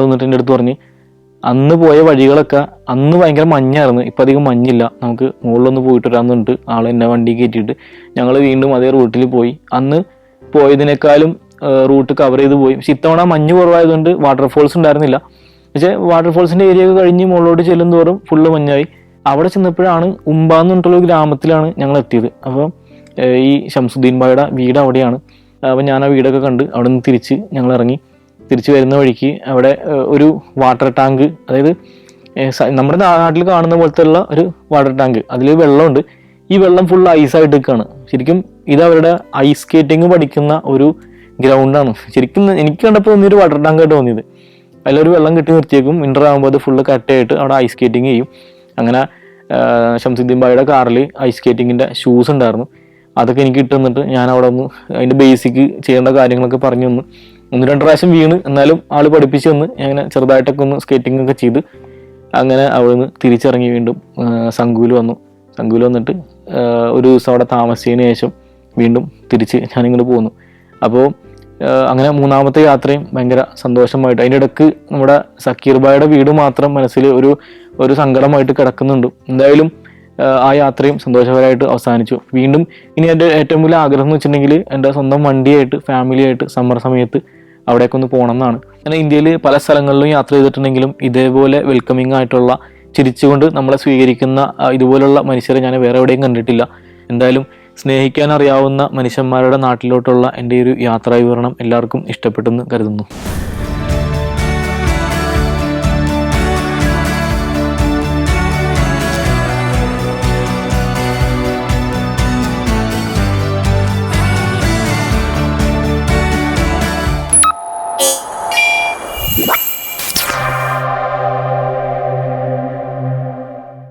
വന്നിട്ട് എൻ്റെ അടുത്ത് പറഞ്ഞ് അന്ന് പോയ വഴികളൊക്കെ അന്ന് ഭയങ്കര മഞ്ഞായിരുന്നു, ഇപ്പം അധികം മഞ്ഞില്ല, നമുക്ക് മുകളിലൊന്ന് പോയിട്ട് വരാമെന്നുണ്ട്. ആൾ എന്നെ വണ്ടി കയറ്റിയിട്ട് ഞങ്ങൾ വീണ്ടും അതേ റൂട്ടിൽ പോയി. അന്ന് പോയതിനേക്കാളും റൂട്ട് കവർ ചെയ്ത് പോയി. പക്ഷെ ഇത്തവണ മഞ്ഞ് കുറവായതുകൊണ്ട് വാട്ടർഫോൾസ് ഉണ്ടായിരുന്നില്ല. പക്ഷേ വാട്ടർഫോൾസിൻ്റെ ഏരിയ ഒക്കെ കഴിഞ്ഞ് മുകളിലോട്ട് ചെല്ലും തോറും ഫുള്ള് മഞ്ഞായി. അവിടെ ചെന്നപ്പോഴാണ് ഉംബ എന്ന് പറഞ്ഞിട്ടുള്ള ഒരു ഗ്രാമത്തിലാണ് ഞങ്ങൾ എത്തിയത്. അപ്പോൾ ഈ ഷംസുദ്ദീൻ ഭായിയുടെ വീട് അവിടെയാണ്. അപ്പോൾ ഞാൻ ആ വീടൊക്കെ കണ്ട് അവിടെ നിന്ന് തിരിച്ച് ഞങ്ങൾ ഇറങ്ങി. തിരിച്ച് വരുന്ന വഴിക്ക് അവിടെ ഒരു വാട്ടർ ടാങ്ക്, അതായത് നമ്മുടെ നാട്ടിൽ കാണുന്ന പോലത്തെ ഉള്ള ഒരു വാട്ടർ ടാങ്ക്, അതിൽ വെള്ളമുണ്ട്. ഈ വെള്ളം ഫുൾ ഐസായിട്ട് നിൽക്കുകയാണ്. ശരിക്കും ഇത് അവരുടെ ഐസ് സ്കേറ്റിംഗ് പഠിക്കുന്ന ഒരു ഗ്രൗണ്ടാണ്. ശരിക്കും എനിക്ക് കണ്ടപ്പോൾ തോന്നിയൊരു വാട്ടർ ടാങ്ക് ആയിട്ട് തോന്നിയത്. അതിലൊരു വെള്ളം കെട്ടി നിർത്തിയേക്കും. വിൻ്റർ ആകുമ്പോൾ അത് ഫുള്ള് കട്ടയായിട്ട് അവിടെ ഐസ് സ്കേറ്റിംഗ് ചെയ്യും. അങ്ങനെ ഷംസുദ്ദീൻ ഭായിയുടെ കാറിൽ ഐസ് സ്കേറ്റിങ്ങിൻ്റെ ഷൂസ് ഉണ്ടായിരുന്നു. അതൊക്കെ എനിക്ക് ഇട്ട് തന്നിട്ട് ഞാൻ അവിടെ ഒന്ന് അതിൻ്റെ ബേസിക് ചെയ്യേണ്ട കാര്യങ്ങളൊക്കെ പറഞ്ഞു തന്നു. 1-2 പ്രാവശ്യം വീണ്, എന്നാലും ആൾ പഠിപ്പിച്ച് തന്ന് അങ്ങനെ ചെറുതായിട്ടൊക്കെ ഒന്ന് സ്കേറ്റിംഗ് ഒക്കെ ചെയ്ത് അങ്ങനെ അവിടെ നിന്ന് തിരിച്ചിറങ്ങി വീണ്ടും സംഗൂല് വന്നു. സംഗൂല് വന്നിട്ട് ഒരു ദിവസം അവിടെ താമസിച്ചതിന് ശേഷം വീണ്ടും തിരിച്ച് ഞാനിങ്ങോട്ട് പോന്നു. അപ്പോൾ അങ്ങനെ 3ാമത്തെ യാത്രയും ഭയങ്കര സന്തോഷമായിട്ട്. അതിൻ്റെ ഇടയ്ക്ക് നമ്മുടെ സക്കീർ ഭായിയുടെ വീട് മാത്രം മനസ്സിൽ ഒരു സങ്കടമായിട്ട് കിടക്കുന്നുണ്ട്. എന്തായാലും ആ യാത്രയും സന്തോഷകരമായിട്ട് അവസാനിച്ചു. വീണ്ടും ഇനി എൻ്റെ ഏറ്റവും വലിയ ആഗ്രഹം എന്ന് വെച്ചിട്ടുണ്ടെങ്കിൽ എൻ്റെ സ്വന്തം വണ്ടിയായിട്ട് ഫാമിലിയായിട്ട് സമ്മർ സമയത്ത് അവിടേക്ക് ഒന്ന് പോകണം എന്നാണ്. അങ്ങനെ ഇന്ത്യയിൽ പല സ്ഥലങ്ങളിലും യാത്ര ചെയ്തിട്ടുണ്ടെങ്കിലും ഇതേപോലെ വെൽക്കമിങ് ആയിട്ടുള്ള, ചിരിച്ചുകൊണ്ട് നമ്മളെ സ്വീകരിക്കുന്ന ഇതുപോലുള്ള മനുഷ്യരെ ഞാൻ വേറെ എവിടെയും കണ്ടിട്ടില്ല. എന്തായാലും സ്നേഹിക്കാൻ അറിയാവുന്ന മനുഷ്യന്മാരുടെ നാട്ടിലോട്ടുള്ള എൻ്റെ ഒരു യാത്രാ വിവരണം എല്ലാവർക്കും ഇഷ്ടപ്പെട്ടെന്ന് കരുതുന്നു.